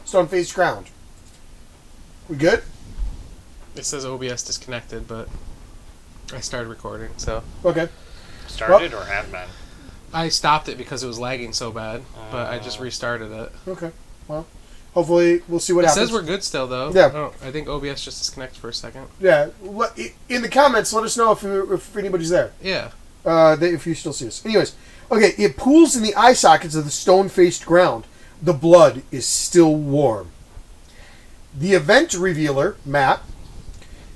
stone-faced ground. We good? It says OBS disconnected, but I started recording, so. Okay. Started or have been? I stopped it because it was lagging so bad, but I just restarted it. Okay. Well, hopefully we'll see what It happens. says we're good still, though. Yeah. Oh, I think OBS just disconnected for a second. Yeah. In the comments, let us know if anybody's there. Yeah. If you still see us. Anyways, okay, it pools in the eye sockets of the stone-faced ground. The blood is still warm. The event revealer, Matt,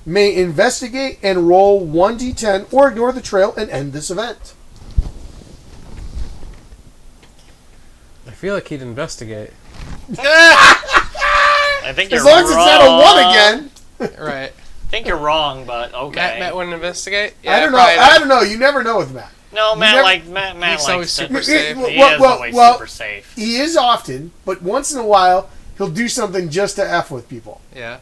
may investigate and roll 1d10 or ignore the trail and end this event. I feel like he'd investigate. I think you're As long as it's not a 1 again. Right. I think you're wrong, but okay. Matt wouldn't investigate? Yeah, I don't know. probably not. I don't know. You never know with Matt. No, Matt he's likes always to- super safe. He is always super safe. He is often, but once in a while, he'll do something just to F with people. Yeah.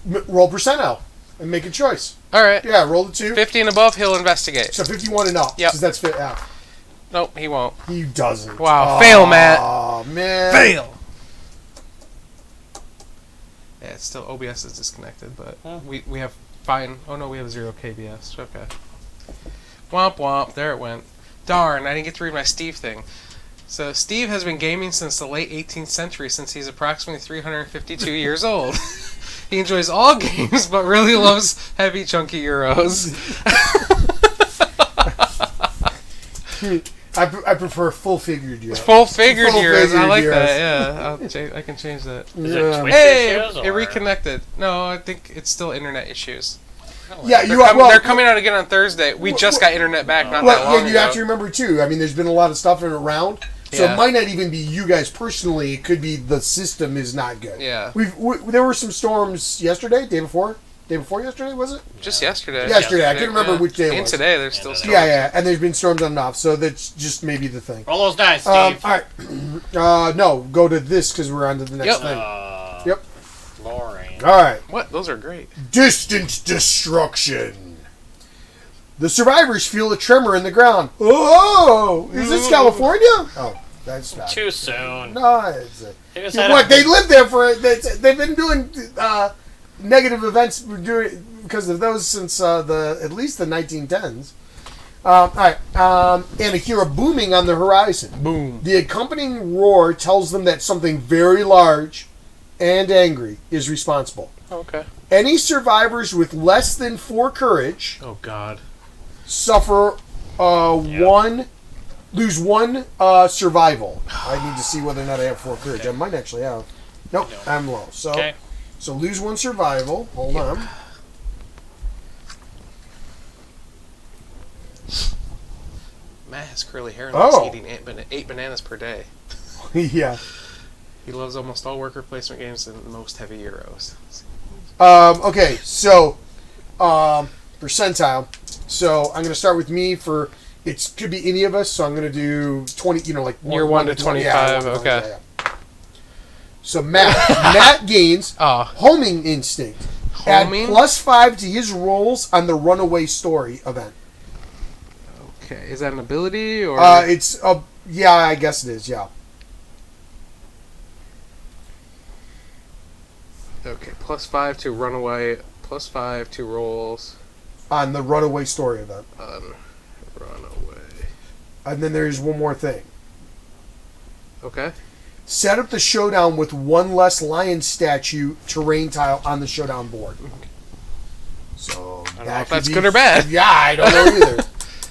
Roll percentile and make a choice. All right. Yeah, roll the 2. 50 and above, he'll investigate. So 51 and up. Yep. Because that's fit F. Nope, he won't. He doesn't. Wow, fail, Matt. Oh, man. Fail! Yeah, it's still OBS is disconnected, but we have fine. Oh no, we have 0 KBS. Okay. Womp womp. There it went. Darn, I didn't get to read my Steve thing. So Steve has been gaming since the late 18th century, since he's approximately 352 years old. He enjoys all games, but really loves heavy, chunky Euros. I prefer full-figured Euros. Full-figured Euros. I like Euros. that, yeah. I can change that. Is it Twitch Hey, issues, it or- reconnected. No, I think it's still internet issues. Yeah, They're coming out again on Thursday. We just got internet back not that long yeah, you ago. have to remember, too, I mean, there's been a lot of stuff in and around, so Yeah. it might not even be you guys personally. It could be the system is not good. Yeah. There were some storms yesterday, day before yesterday, was it? Just yesterday. Yesterday. I couldn't remember which day it And was. today, there's still storms. Yeah, and there's been storms on and off, so that's just maybe the thing. Roll those dice, All Steve. right. No, go to this because we're on to the next Yep. thing. Yep. Boring. All right. What? Those are great. Distant destruction. The survivors feel a tremor in the ground. Oh, is this California? Oh, that's not. Too soon. No, it's They just had what a- they lived there for. They've been doing negative events because of those since at least the 1910s. All right, and hear a booming on the horizon. Boom. The accompanying roar tells them that something very large and angry is responsible. Okay. Any survivors with less than 4 courage Oh, God. suffer lose 1 survival. I need to see whether or not I have 4 courage. I might actually have. Nope, I'm low. So lose 1 survival. Hold on. Matt has curly hair and likes Oh. eating 8 bananas per day. Yeah. He loves almost all worker placement games and most heavy Euros. Okay, so percentile. So I'm going to start with me for it could be any of us. So I'm going to do 20. Like Near 1 to 25. Yeah, Okay. yeah. So Matt gains homing instinct. Homing? Add +5 to his rolls on the runaway story event. Okay. Is that an ability or? It's yeah, I guess it is. Yeah. Okay. +5 to runaway. +5 to rolls. On the runaway story event. Runaway. And then there's one more thing. Okay. Set up the showdown with 1 less lion statue terrain tile on the showdown board. So I don't know if that's good or bad. Yeah, I don't know either.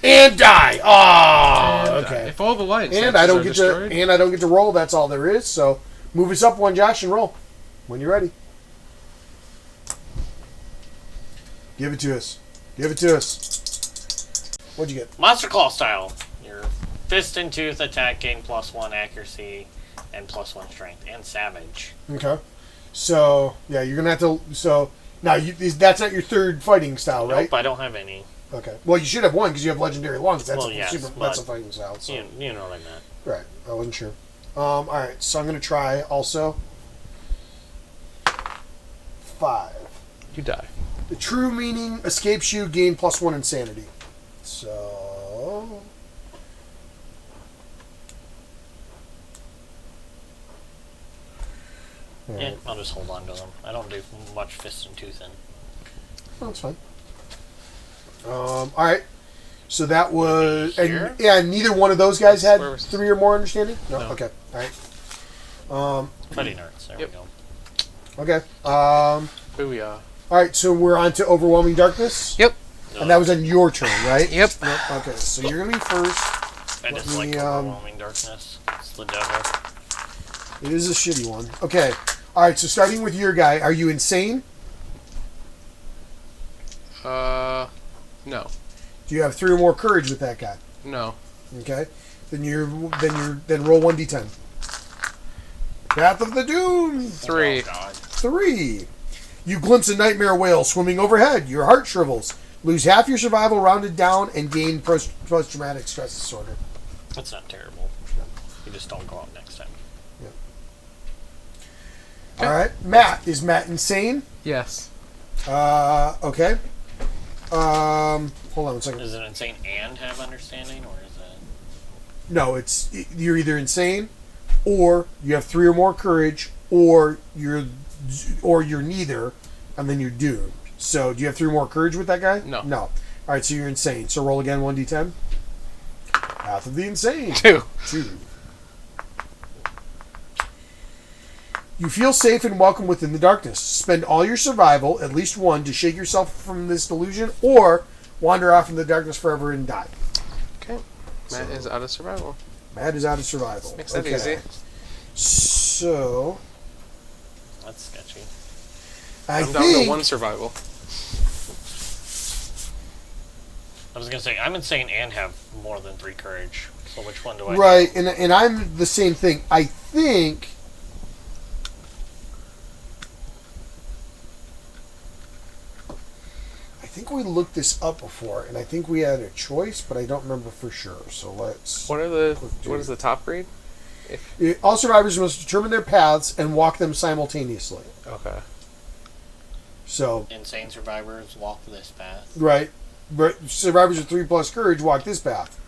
And die. Oh, okay. If all the lions And I don't get to roll. That's all there is. So move us up 1, Josh, and roll when you're ready. Give it to us. Give it to us. What'd you get? Monster Claw style. Your fist and tooth attack gain +1 accuracy and +1 strength, and savage. Okay. So yeah, you're gonna have to. So now that's not your 3rd fighting style, right? Nope, I don't have any. Okay. Well, you should have 1 because you have legendary lungs. That's Yes, that's a fighting style. So. You know what I meant. Right. I wasn't sure. All right. So I'm gonna try also 5. You die. The true meaning escapes you. Gain +1 insanity. So. Yeah, I'll just hold on to them. I don't do much fist and tooth in. Oh, that's fine. All right. So that was... Here? And neither one of those guys had Where was- 3 or more understanding? No? No. Okay. All right. Cutting arts. There Yep. we go. Okay. Booyah. All right, so we're on to Overwhelming Darkness. Yep. And that was on your turn, right? Yep. Okay, so you're going to be first. I just me, like overwhelming darkness. It's the devil. It is a shitty one. Okay. All right, so starting with your guy, are you insane? No. Do you have 3 or more courage with that guy? No. Okay. Then roll 1d10. Path of the Doom. 3. Oh, God. 3. You glimpse a nightmare whale swimming overhead. Your heart shrivels. Lose half your survival rounded down and gain post-traumatic stress disorder. That's not terrible. You just don't go out next time. All right. Matt. Is Matt insane? Yes. Okay. Hold on 1 second. Is it insane and have understanding, or is it? No, you're either insane, or you have 3 or more courage, or you're neither, and then you're doomed. So, do you have 3 more courage with that guy? No. No. All right, so you're insane. So roll again 1d10. Path of the Insane. 2. 2. You feel safe and welcome within the darkness. Spend all your survival, at least 1, to shake yourself from this delusion, or wander off in the darkness forever and die. Okay. Matt is out of survival. Matt is out of survival. Makes that easy. So, That's sketchy. I I'm down think... to 1 survival. I was gonna say I'm insane and have more than 3 courage. So which one do I? Right, and I'm the same thing. I think... I think we looked this up before, and I think we had a choice, but I don't remember for sure. So let's... What is the top grade? All survivors must determine their paths and walk them simultaneously. Okay. So, Insane survivors walk this path. right. Survivors with 3+ courage walk this path.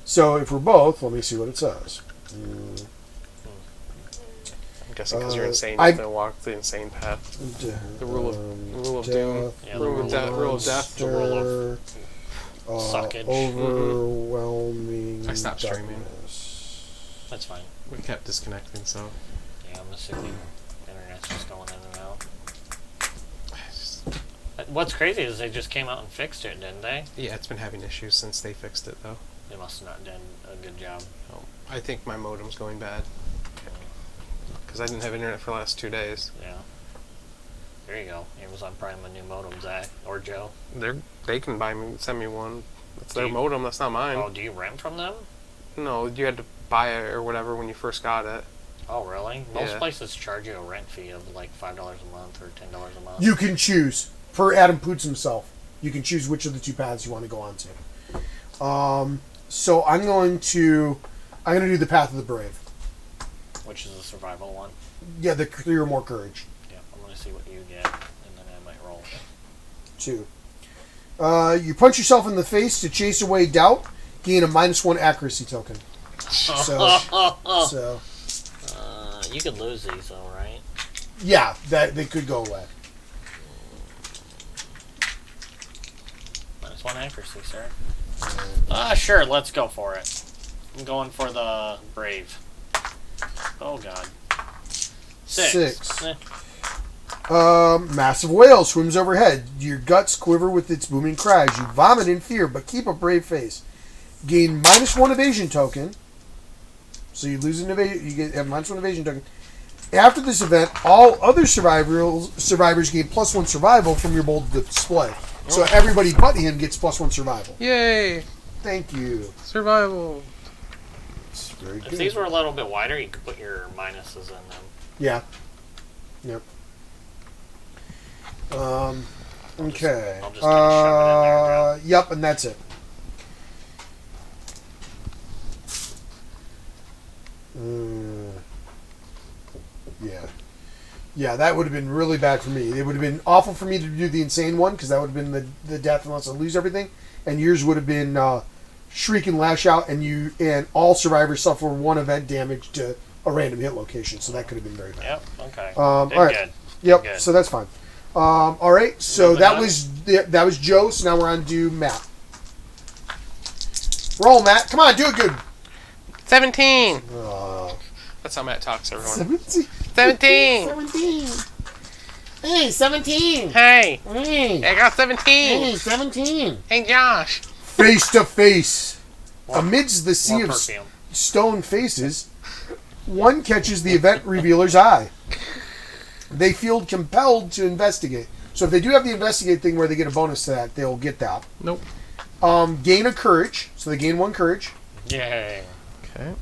So if we're both, let me see what it says. I'm guessing because you're insane, you I- have to walk the insane path. The rule of doom. Yeah, Rule of death. Rule of death. The rule of suckage. Overwhelming. I stopped streaming. darkness. That's fine. We kept disconnecting, so Yeah, I'm assuming internet's just going in and out. I just- What's crazy is they just came out and fixed it, didn't they? yeah, it's been having issues since they fixed it, though. They must have not done a good job. Oh, I think my modem's going bad because I didn't have internet for the last 2 days. Yeah. There you go. Amazon Prime a new modem, Zach or Joe. They can send me one. It's Do their you- modem. That's not mine. Oh, do you rent from them? No, you had to buy it or whatever when you first got it. Oh, really? Most Yeah. places charge you a rent fee of like $5 a month or $10 a month. You can choose. Per Adam Poots himself, you can choose which of the 2 paths you want to go on to. So I'm going to do the Path of the Brave. Which is a survival one. Yeah, the 3 or more courage. Yeah, I'm gonna see what you get, and then I might roll. 2. You punch yourself in the face to chase away doubt. Gain a -1 accuracy token. So You could lose these though, right? yeah, that they could go away. -1 accuracy, sir. Sure, let's go for it. I'm going for the brave. Oh god. 6. Eh. Massive whale swims overhead. Your guts quiver with its booming cries. You vomit in fear, but keep a brave face. Gain -1 evasion token. So you lose an evasion. You have -1 evasion token. After this event, all other survivors gain +1 survival from your bold display. So everybody but him gets +1 survival. Yay! Thank you. Survival. It's very If good. these were a little bit wider, you could put your minuses in them. Yeah. Yep. Okay. I'll just kinda shove it in there, Joe. Yep, and that's it. Yeah. Yeah, that would have been really bad for me. It would have been awful for me to do the insane one, because that would have been the death unless I lose everything. And yours would have been shriek and lash out, and all survivors suffer 1 event damage to a random hit location, so that could have been very bad. Yep. Okay. All Did right. good. Yep. Good. So that's fine. All right. So Moving that on. was Joe. So now we're on to Matt. Roll, Matt. Come on, do it good. 17. Uh, That's how Matt talks, everyone. 17. 17. 17. Hey, 17. Hey, Hey. I got 17. Hey, 17. Hey, Josh. Face to face. Amidst the sea More of perfume. stone faces, one catches the event revealer's eye. They feel compelled to investigate. So if they do have the investigate thing where they get a bonus to that, they'll get that. Nope. Gain a courage. So they gain 1 courage. Yay. Okay. Does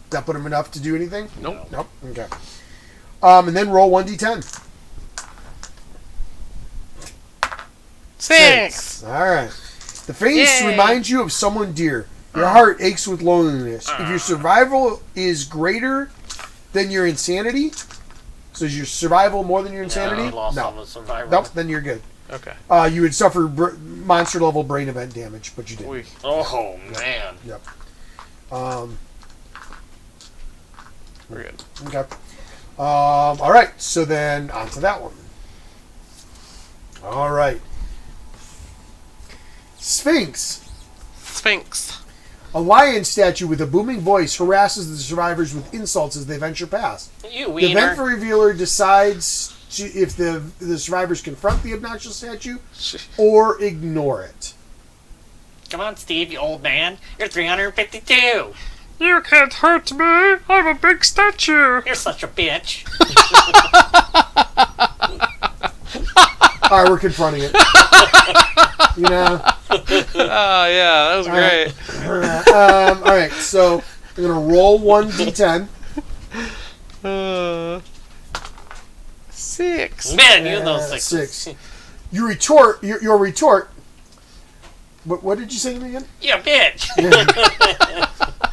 that put them enough to do anything? Nope. Nope. Okay. And then roll 1d10. 6. All right. The face Yay. reminds you of someone dear. Your heart aches with loneliness. If your survival is greater than your insanity, so is your survival more than your insanity? No, lost all No. the survivor. Nope, then you're good. Okay. You would suffer monster level brain event damage, but you didn't. Oy. Oh man. Yep. We're good. Okay. All right. So then on to that one. All right. Sphinx. Sphinx. A lion statue with a booming voice harasses the survivors with insults as they venture past. You The wiener. event revealer decides if the survivors confront the obnoxious statue or ignore it. Come on, Steve, you old man. You're 352. You can't hurt me. I'm a big statue. You're such a bitch. All right, we're confronting it. You know. Oh, yeah. That was great. All right, so I'm gonna roll 1d10. 6. Man, you those sixes. 6. You retort. Your retort. What did you say to me again? You bitch.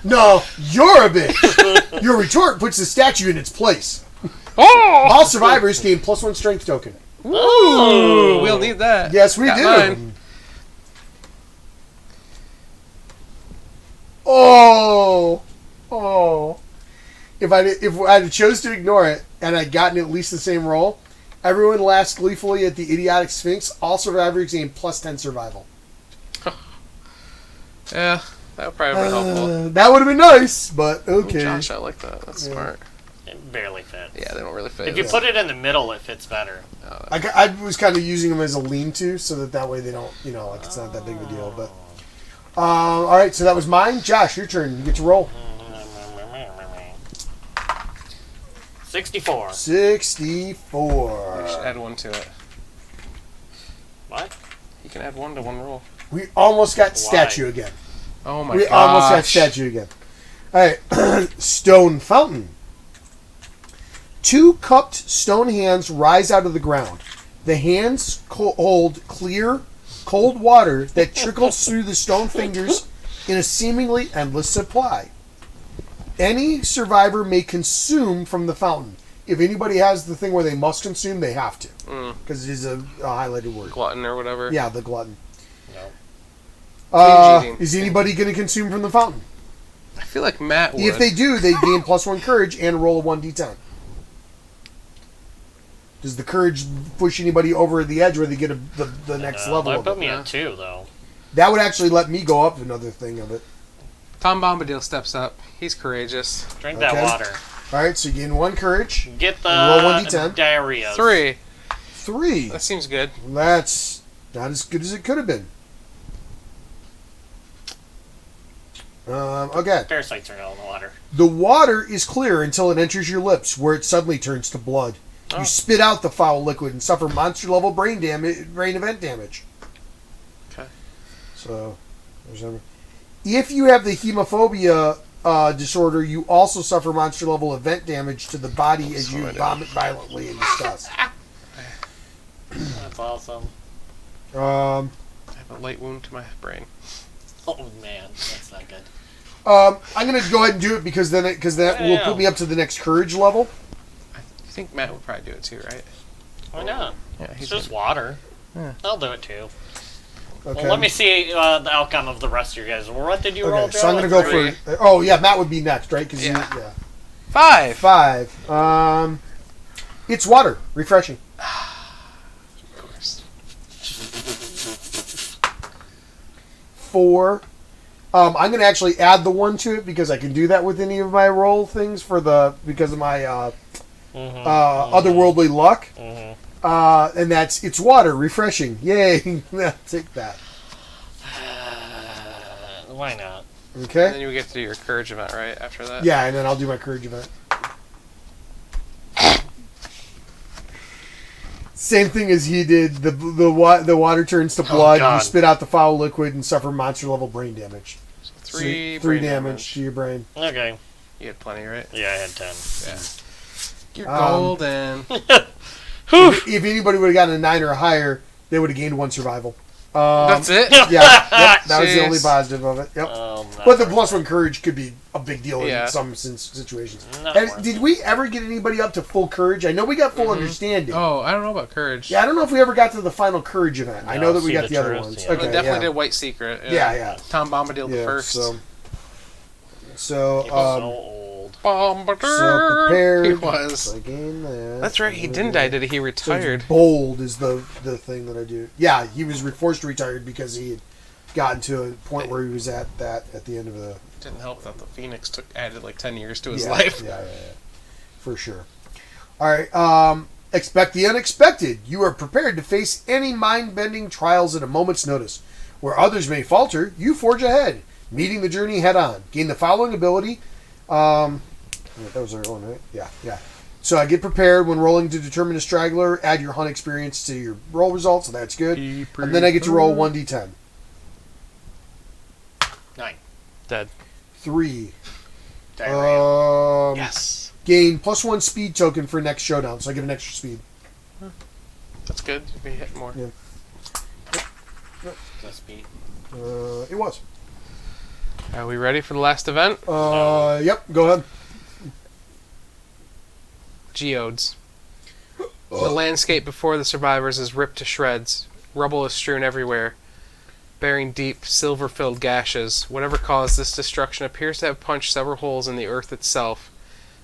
No, you're a bitch. Your retort puts the statue in its place. Oh! All survivors gain +1 strength token. Ooh, we'll need that. Yes, we Got do. mine. Oh. If I had chose to ignore it and I'd gotten at least the same roll, everyone laughs gleefully at the idiotic Sphinx. All survivors gain +10 survival. Yeah, that would probably have been helpful. That would have been nice, but okay. Josh, I like that. That's smart. It barely fits. Yeah, they don't really fit. If you put it in the middle, it fits better. I was kind of using them as a lean-to so that way they don't, like it's not that big of a deal. But all right, so that was mine. Josh, your turn. You get to roll. 64. 64. You should add 1 to it. What? You can add 1 to 1 roll. We almost got statue again. Oh my We gosh. almost got statue again. All right, stone fountain. 2 cupped stone hands rise out of the ground. The hands hold clear, cold water that trickles through the stone fingers in a seemingly endless supply. Any survivor may consume from the fountain. If anybody has the thing where they must consume, they have to. Because it is a highlighted word. Glutton or whatever. Yeah, the glutton. No. Cheating. Is anybody going to consume from the fountain? I feel like Matt would. If they do, they gain +1 courage and roll a 1d10. Does the courage push anybody over the edge where they get the next level That of put it? me at 2, though. That would actually let me go up another thing of it. Tom Bombadil steps up. He's courageous. Drink Okay. that water. All right, so you gain 1 courage. Get the Roll 1d10. diarrhea. 3. 3. That seems good. That's not as good as it could have been. Okay. Parasites are out in the water. The water is clear until it enters your lips, where it suddenly turns to blood. Oh. You spit out the foul liquid and suffer monster-level brain event damage. Okay. So, if you have the hemophobia disorder, you also suffer monster-level event damage to the body as you vomit violently in disgust. That's awesome. I have a light wound to my brain. Oh, man. That's not good. I'm going to go ahead and do it because that will put me up to the next courage level. I think Matt would probably do it too, right? Why not? Yeah, It's just water. Yeah. I'll do it, too. Okay. Well, let me see the outcome of the rest of your guys. What did you roll, Okay, Joe? so I'm going to go 3. for... Oh, yeah, Matt would be next, right? 'Cause Yeah. yeah. 5. 5. It's water. Refreshing. Of course. 4. I'm going to actually add the 1 to it because I can do that with any of my roll things because of my otherworldly luck. And that's it's water. Refreshing. Yay. Take that. Why not? Okay. And then you get to do your courage event, right? After that? Yeah, and then I'll do my courage event. Same thing as he did. The water turns to blood. God. You spit out the foul liquid and suffer monster level brain damage. So 3 3 brain damage to your brain. Okay. You had plenty, right? Yeah, I had 10. Yeah. You're golden. If anybody would have gotten a 9 or higher, they would have gained 1 survival. That's it? Yeah, yep, that was the only Jeez. positive of it. Yep. Oh, But the +1 courage could be a big deal in some situations. And did we ever get anybody up to full courage? I know we got full understanding. Oh, I don't know about courage. Yeah, I don't know if we ever got to the final courage event. I know that we got the other truth, ones. yeah. Okay, But definitely yeah. did White Secret. Yeah. Tom Bombadil the Yeah, first. So So old. Bombardier. so prepared. He was. So I gain that. That's right. He didn't die, did he? He So retired. it's bold is the thing that I do. Yeah, he was forced to retire because he had gotten to a point where he was at the end of the. Didn't help that the Phoenix added like 10 years to his Yeah, life. Yeah, for sure. All right. Expect the unexpected. You are prepared to face any mind-bending trials at a moment's notice. Where others may falter, you forge ahead, meeting the journey head-on. Gain the following ability. That was our one, right? Yeah. So I get prepared when rolling to determine a straggler. Add your hunt experience to your roll results, so that's good. And then I get to roll 1d10. 9. Dead. 3. Diarrhea. Yes. Gain +1 speed token for next showdown, so I get an extra speed. That's good. We hit more. Yeah. The speed. It was. Are we ready for the last event? Yep, go ahead. Geodes. The landscape before the survivors is ripped to shreds. Rubble is strewn everywhere, bearing deep, silver-filled gashes. Whatever caused this destruction appears to have punched several holes in the earth itself,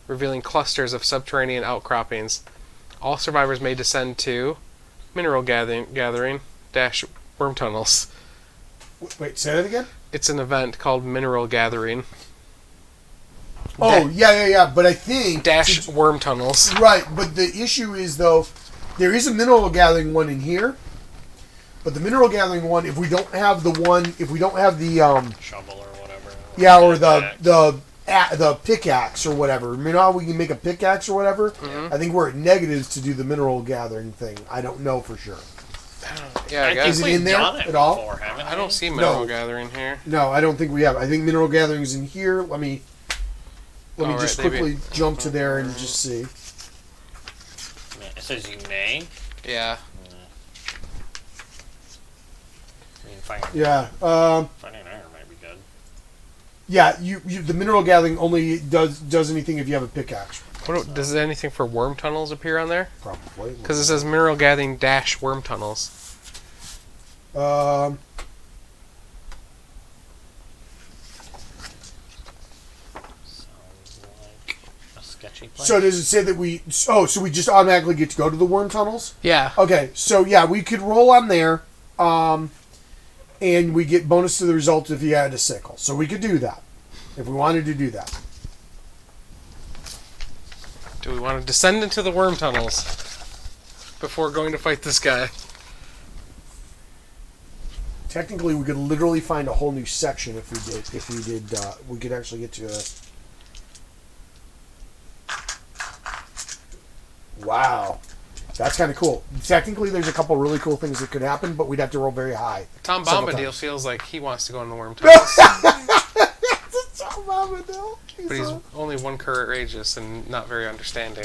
revealing clusters of subterranean outcroppings. All survivors may descend to mineral gathering - worm tunnels. Wait, say that again? It's an event called Mineral Gathering Oh, yeah. But I think... - worm tunnels. Right, but the issue is, though, there is a mineral gathering one in here. But the mineral gathering one, if we don't have the Shovel or whatever. yeah, or the pickaxe or whatever. You know how we can make a pickaxe or whatever? Mm-hmm. I think we're at negatives to do the mineral gathering thing. I don't know for sure. Yeah, I I guess. Is it in there at all? Before, I don't see Mineral No. Gathering here. No, I don't think we have. I think mineral gathering is in here. Let me All just right, maybe. quickly jump to there and just see. It says you may. Yeah. I mean, finding Yeah. iron might be good. Yeah, you the mineral gathering only does anything if you have a pickaxe. Does anything for worm tunnels appear on there? Probably. Because it says Mineral Gathering - worm tunnels. Um, Sounds like a sketchy place. so does it say that we... Oh, so we just automatically get to go to the worm tunnels? Yeah. Okay, so yeah, we could roll on there, and we get bonus to the result if you had a sickle. So we could do that, if we wanted to do that. Do we want to descend into the worm tunnels before going to fight this guy? Technically, we could literally find a whole new section if we did. We could actually get to a... Wow. That's kind of cool. Technically, there's a couple really cool things that could happen, but we'd have to roll very high. Tom Several Bombadil times. feels like he wants to go in the worm tunnels. Tom Bombadil. But he's only one courageous and not very understanding.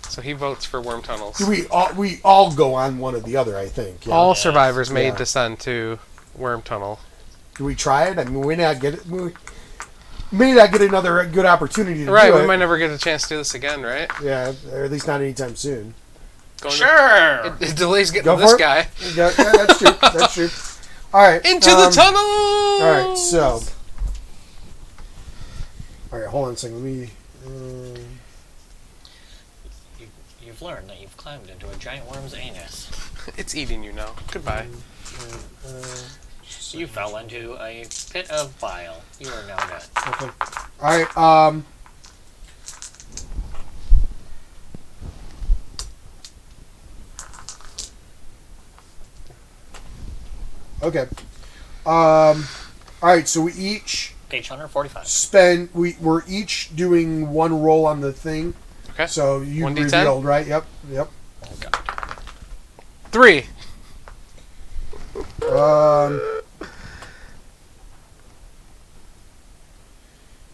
So he votes for worm tunnels. We all go on one or the other, I think. Yeah. All survivors may Yeah. descend to worm tunnel. Do we try it? I mean, we may not get another good opportunity to Right, do we it. might never get a chance to do this again, right? Yeah, or at least not anytime soon. Going Sure. It delays getting Go to this for it. guy. Yeah, that's true. That's true. All right. Into the tunnel! All right, so. All right, hold on a second. Let me. You've learned that you've climbed into a giant worm's anus. It's eating you now. Goodbye. You fell into a pit of bile. You are now dead. Okay. Alright, okay. Alright, so we each Page 145. we're each doing one roll on the thing. Okay. So you 1d10? revealed, right? Yep. Oh, God. 3.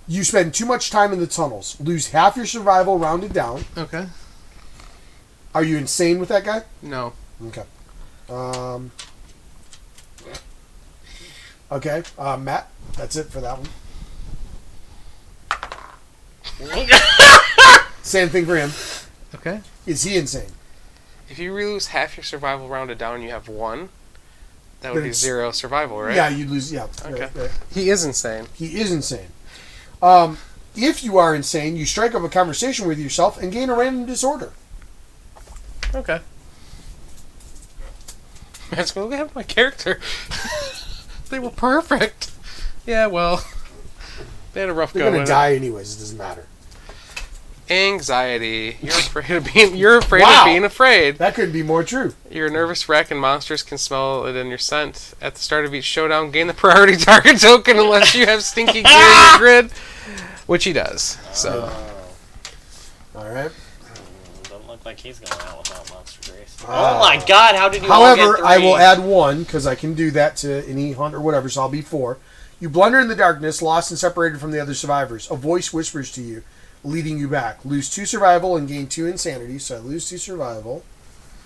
You spend too much time in the tunnels. Lose half your survival rounded down. Okay. Are you insane with that guy? No. Okay. Okay. Matt, that's it for that one. Same thing for him. Okay. Is he insane? If you lose half your survival rounded down, you have 1. That But would be it's- 0 survival, right? Yeah, you'd lose. Yeah. Okay. Right. He is insane. He is insane. If you are insane, you strike up a conversation with yourself and gain a random disorder. Okay. Matt's going, look at my character. They were perfect. Yeah, well, they had a rough They're go gonna with die anyways. It doesn't matter. Anxiety. You're afraid of being. You're afraid Wow. of being afraid. That couldn't be more true. You're a nervous wreck, and monsters can smell it in your scent. At the start of each showdown, gain the priority target token unless you have stinky gear in your grid, which he does. So. All right. Doesn't look like he's going out without monster grace. Oh my God! How did you? However, all get 3? I will add 1 because I can do that to any hunt or whatever. So I'll be 4. You blunder in the darkness, lost and separated from the other survivors. A voice whispers to you, leading you back. Lose 2 survival and gain 2 insanity. So I lose 2 survival,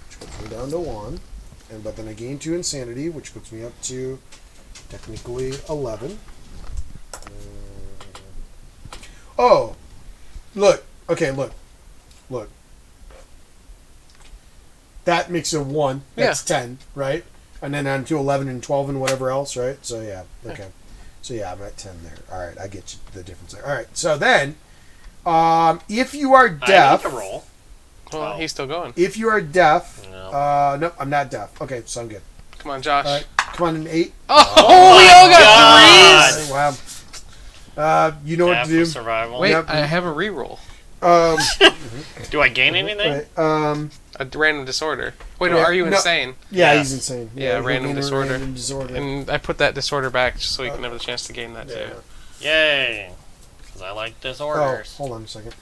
which puts me down to 1. But then I gain 2 insanity, which puts me up to technically 11. Oh, look. Okay, look. That makes a 1. That's 10, right? And then on to 11 and 12 and whatever else, right? So yeah, okay. So yeah, I'm at 10 there. All right, I get you the difference there. All right, so then, if you are deaf, I need to roll. Well, he's still going. if you are deaf, No. no, I'm not deaf. Okay, so I'm good. Come on, Josh. All right, come on, an 8. Oh, we all got God. 3s! Wow. You know what Half to do. of survival. Wait, Yep. I have a reroll. Do I gain anything? Right, A random disorder. Wait, no, Yeah, are you no. insane? yeah, Yes. he's insane. Yeah, he'll random gain a disorder. Random disorder. And I put that disorder back just so you can have the chance to gain that too. Yay! Because I like Oh, disorders. hold on a second.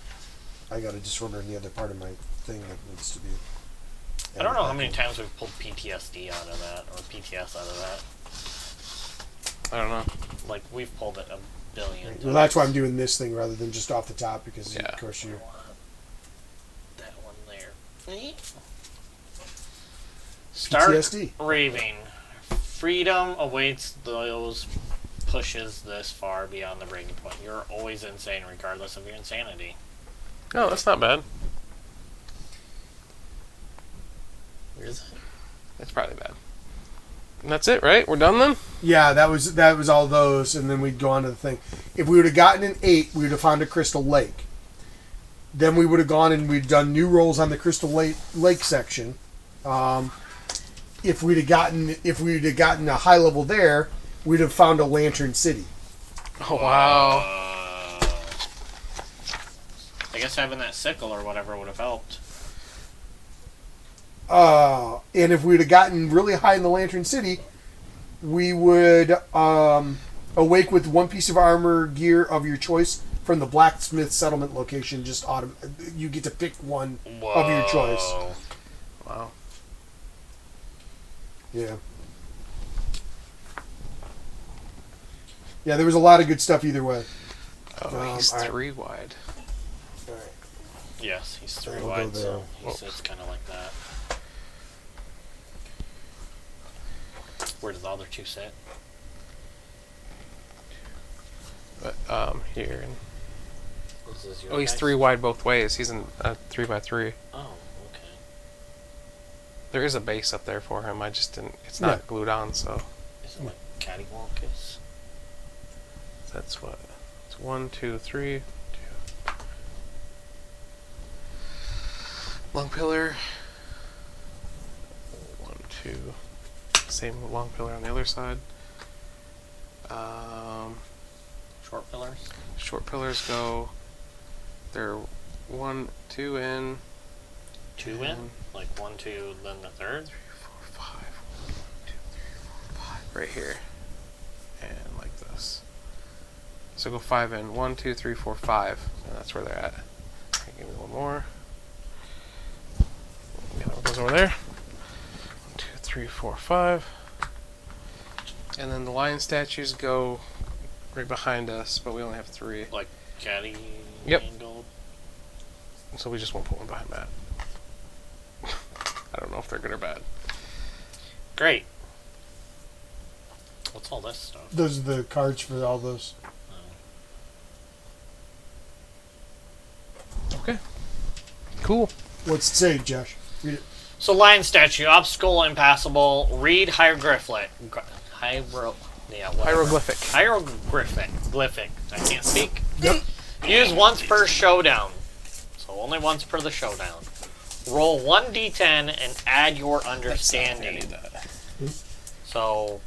I got a disorder in the other part of my thing that needs to be. I don't know how many times we've pulled PTSD out of that, or PTS out of that. I don't know. Like, we've pulled it a billion times. Well, that's why I'm doing this thing rather than just off the top because, Yeah. of course, you. That one there. Start PTSD. raving. Freedom awaits those pushes this far beyond the breaking point. You're always insane regardless of your insanity. No, that's not bad. Where is it? That's probably bad. And that's it, right? We're done then? Yeah, that was all those, and then we'd go on to the thing. If we would have gotten an 8, we would have found a crystal lake. Then we would have gone and we'd done new rolls on the crystal lake section. If we'd have gotten a high level there, we'd have found a lantern city. Oh, wow. I guess having that sickle or whatever would have helped. And if we'd have gotten really high in the lantern city, we would awake with 1 piece of armor gear of your choice from the blacksmith settlement location. Just you get to pick one of your choice. Wow. Yeah. Yeah, there was a lot of good stuff either way. Oh, he's all right. 3 wide. All right. Yes, he's 3 We'll go wide, there. so he sits kind of like that. Where does the other 2 sit? But, here. This is your Oh, he's guys'? 3 wide both ways. He's in a 3x3. Oh, okay. There is a base up there for him. I just didn't. It's not Yeah. glued on, so Is it like cattywampus? that's what. It's 1, 2, 3. 2. Long pillar. 1, 2. Same long pillar on the other side. Short pillars. Short pillars go. They're 1, 2 in. 2 in? Like 1, 2, then the third? 3, 4, 5. 1, 2, 3, 4, 5. Right here. And like this. So go 5 in. 1, 2, 3, 4, 5. And that's where they're at. Okay, give me one more. Yeah, that goes over there. 1, 2, 3, 4, 5. And then the lion statues go right behind us, but we only have 3. Like caddy Yep. angled? So we just won't put one behind Matt. I don't know if they're good or bad. Great. What's all this stuff? Those are the cards for all those. Okay. Cool. What's it say, Josh? Read it. So lion statue, obstacle, impassable, read hieroglyphic. Hieroglyphic. Hieroglyphic. I can't speak. Yep. Use once per showdown. So only once per the showdown. Roll 1d10 and add your understanding. So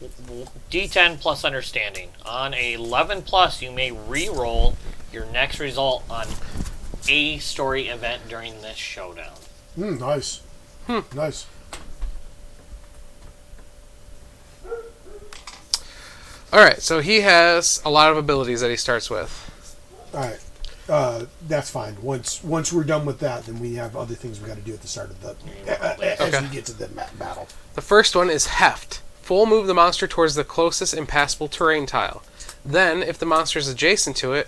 d10 plus understanding. On a 11 plus, you may re-roll your next result on a story event during this showdown. Nice. Nice. Alright, so he has a lot of abilities that he starts with. All right. That's fine. Once we're done with that, then we have other things we got to do at the start of the as we get to the battle. The first one is Heft. Full move the monster towards the closest impassable terrain tile. Then, if the monster is adjacent to it,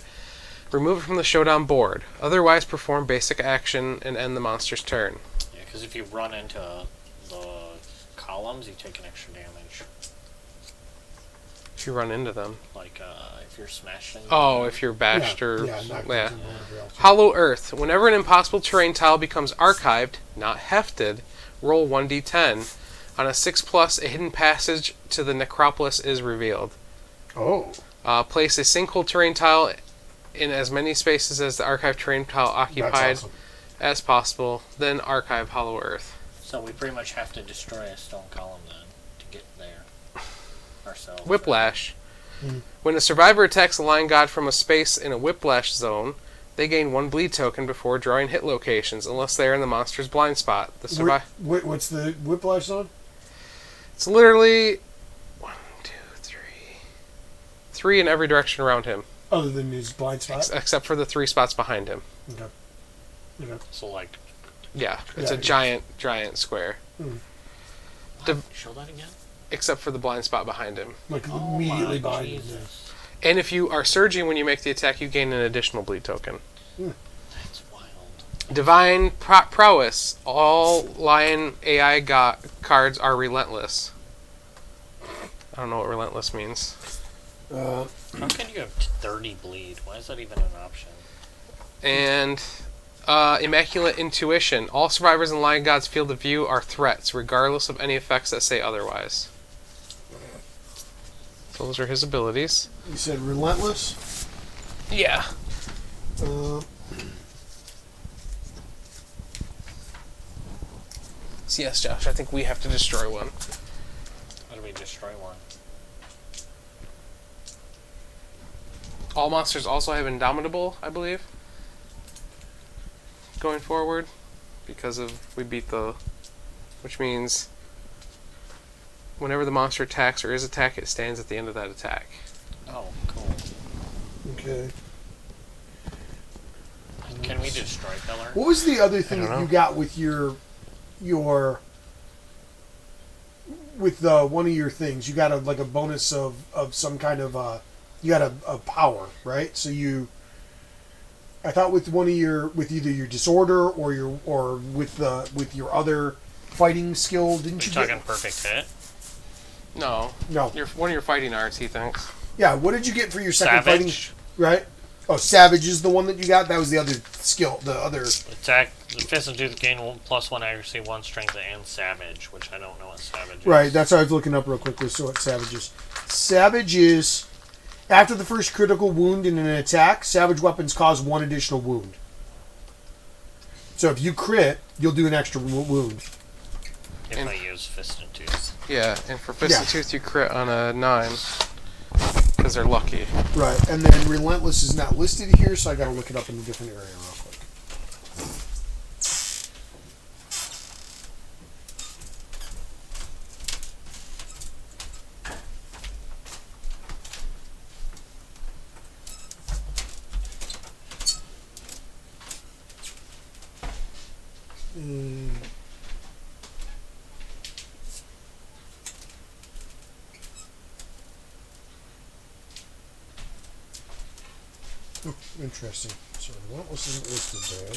remove it from the showdown board. Otherwise, perform basic action and end the monster's turn. Yeah, because if you run into the columns, you take an extra damage. If you run into them. Like if you're smashing. Oh, if you're bashed or... not Yeah. something whatever else. Hollow Earth. Whenever an impossible terrain tile becomes archived, not hefted, roll 1d10. On a 6+, a hidden passage to the necropolis is revealed. Oh. Place a sinkhole terrain tile in as many spaces as the archived terrain tile occupied That's awesome. as possible. Then archive Hollow Earth. So we pretty much have to destroy a stone column then to get there ourselves. Whiplash. When a survivor attacks a lion god from a space in a whiplash zone, they gain 1 bleed token before drawing hit locations, unless they are in the monster's blind spot. The What's the whiplash zone? It's literally 1, 2, 3. 3 in every direction around him, Other than his blind spot? except for the 3 spots behind him. Okay. So like. Yeah, it's Yeah, a giant square. Show that again. Except for the blind spot behind him. Like Oh immediately my behind him. Jesus. And if you are surging when you make the attack, you gain an additional bleed token. That's wild. Divine Prowess. All Lion AI cards are relentless. I don't know what relentless means. Yeah. How can you have 30 bleed? Why is that even an option? And Immaculate Intuition. All survivors in Lion God's field of view are threats, regardless of any effects that say otherwise. Those are his abilities. You said relentless? Yeah. Uh, So yes, Josh, I think we have to destroy one. How do we destroy one? All monsters also have Indomitable, I believe. Going forward. Because of, we beat the... Which means... Whenever the monster attacks or is attacked, it stands at the end of that attack. Oh, cool. okay. Can we destroy pillar? What was the other thing don't that know. you got with your with one of your things? You got a bonus of some kind of you got a power, right? So I thought with either your disorder or with your other fighting skill, didn't you? You're talking perfect hit? No. No. One of your fighting arts, he thinks. Yeah. What did you get for your second Savage. fighting? Right. Oh, Savage is the one that you got. That was the other skill. The other. Attack. The Fist and Tooth gain +1 accuracy, 1 strength, and Savage, which I don't know what Savage is. Right. That's what I was looking up real quickly. So what Savage is? Savage is after the first critical wound in an attack, Savage weapons cause 1 additional wound. So if you crit you'll do an extra wound. If I use Fist and Tooth. Yeah, and for Fist and Tooth you crit on a 9. Because they're lucky. Right, and then Relentless is not listed here, so I gotta look it up in a different area real quick. Interesting. So Relentless isn't listed there.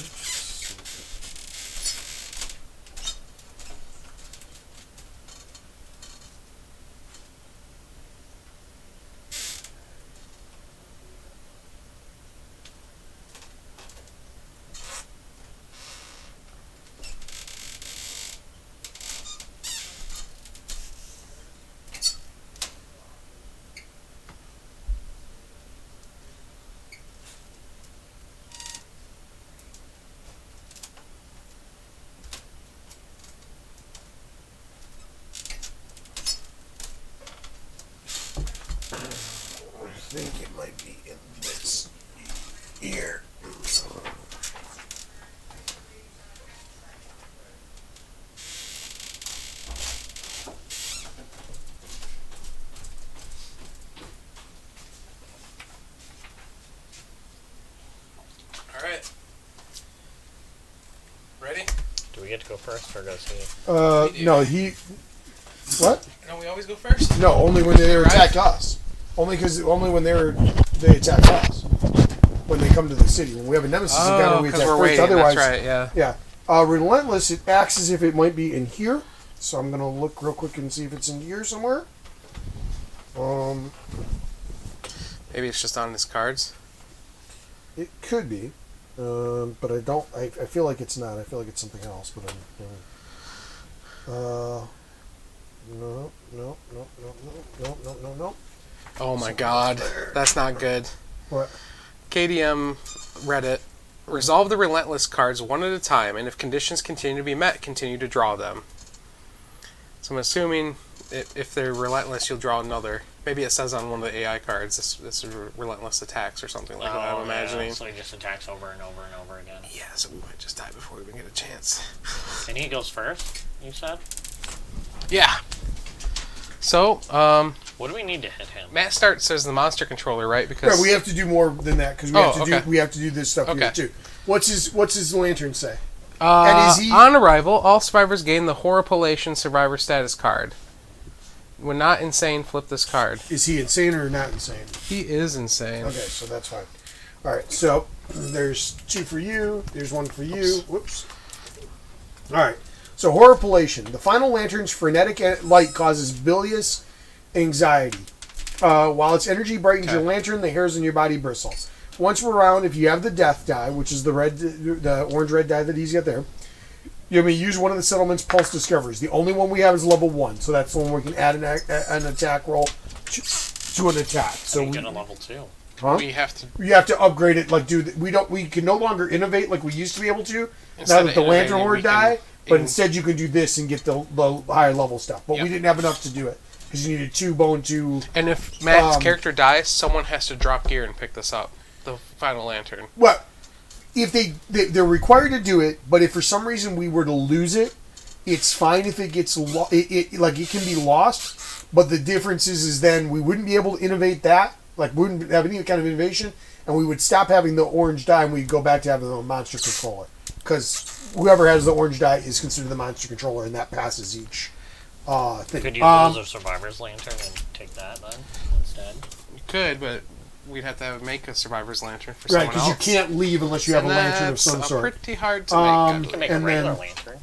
I think it might be in this here. Alright. Ready? Do we get to go first, or does he? No, he... What? Don't we always go first? No, only when they attack us. Only when they attack us. When they come to the city. When we have a nemesis encounter, we attack first. Waiting. Otherwise, that's right, yeah. Relentless, it acts as if it might be in here. So I'm going to look real quick and see if it's in here somewhere. Maybe it's just on his cards. It could be. But I don't... I feel like it's not. I feel like it's something else. But No. Oh my god. That's not good. What? KDM Reddit. Resolve the Relentless cards one at a time, and if conditions continue to be met, continue to draw them. So I'm assuming if they're Relentless, you'll draw another. Maybe it says on one of the AI cards, this is Relentless attacks or something like that, I'm imagining. Yeah, so he just attacks over and over and over again. Yeah, so we might just die before we even get a chance. And he goes first, you said? Yeah. So, what do we need to hit him? Matt starts as the monster controller, right? Because we have to do more than that because we have to do this stuff here too. What's his lantern say? And is he... On arrival, all survivors gain the Horripilation Survivor Status card. When not insane, flip this card. Is he insane or not insane? He is insane. Okay, so that's fine. All right, so there's 2 for you. There's 1 for you. Whoops. All right. So Horripilation. The final lantern's frenetic light causes bilious anxiety. While its energy brightens your lantern, the hairs on your body bristle. Once we're around, if you have the death die, which is the orange-red die that he's got there, you may use one of the settlement's pulse discoveries. The only one we have is level 1, so that's the one we can add an attack roll to an attack. So we get a level 2. Huh? We have to. You have to upgrade it. We can no longer innovate like we used to be able to. Now that the lantern horde die, but instead you can do this and get the higher level stuff. But we didn't have enough to do it because you needed 2 bone 2. And if Matt's character dies, someone has to drop gear and pick this up. The final lantern. Well, if they're required to do it, but if for some reason we were to lose it, it's fine if it gets it can be lost. But the difference is then we wouldn't be able to innovate that. Like, we wouldn't have any kind of innovation, and we would stop having the orange die, and we'd go back to having the monster controller. Because whoever has the orange die is considered the monster controller, and that passes each thing. Could you lose a survivor's lantern and take that then instead? You could, but we'd have to make a survivor's lantern for someone else. Right, because you can't leave unless you have a lantern of some sort. That's pretty hard to make. You can make a regular lantern.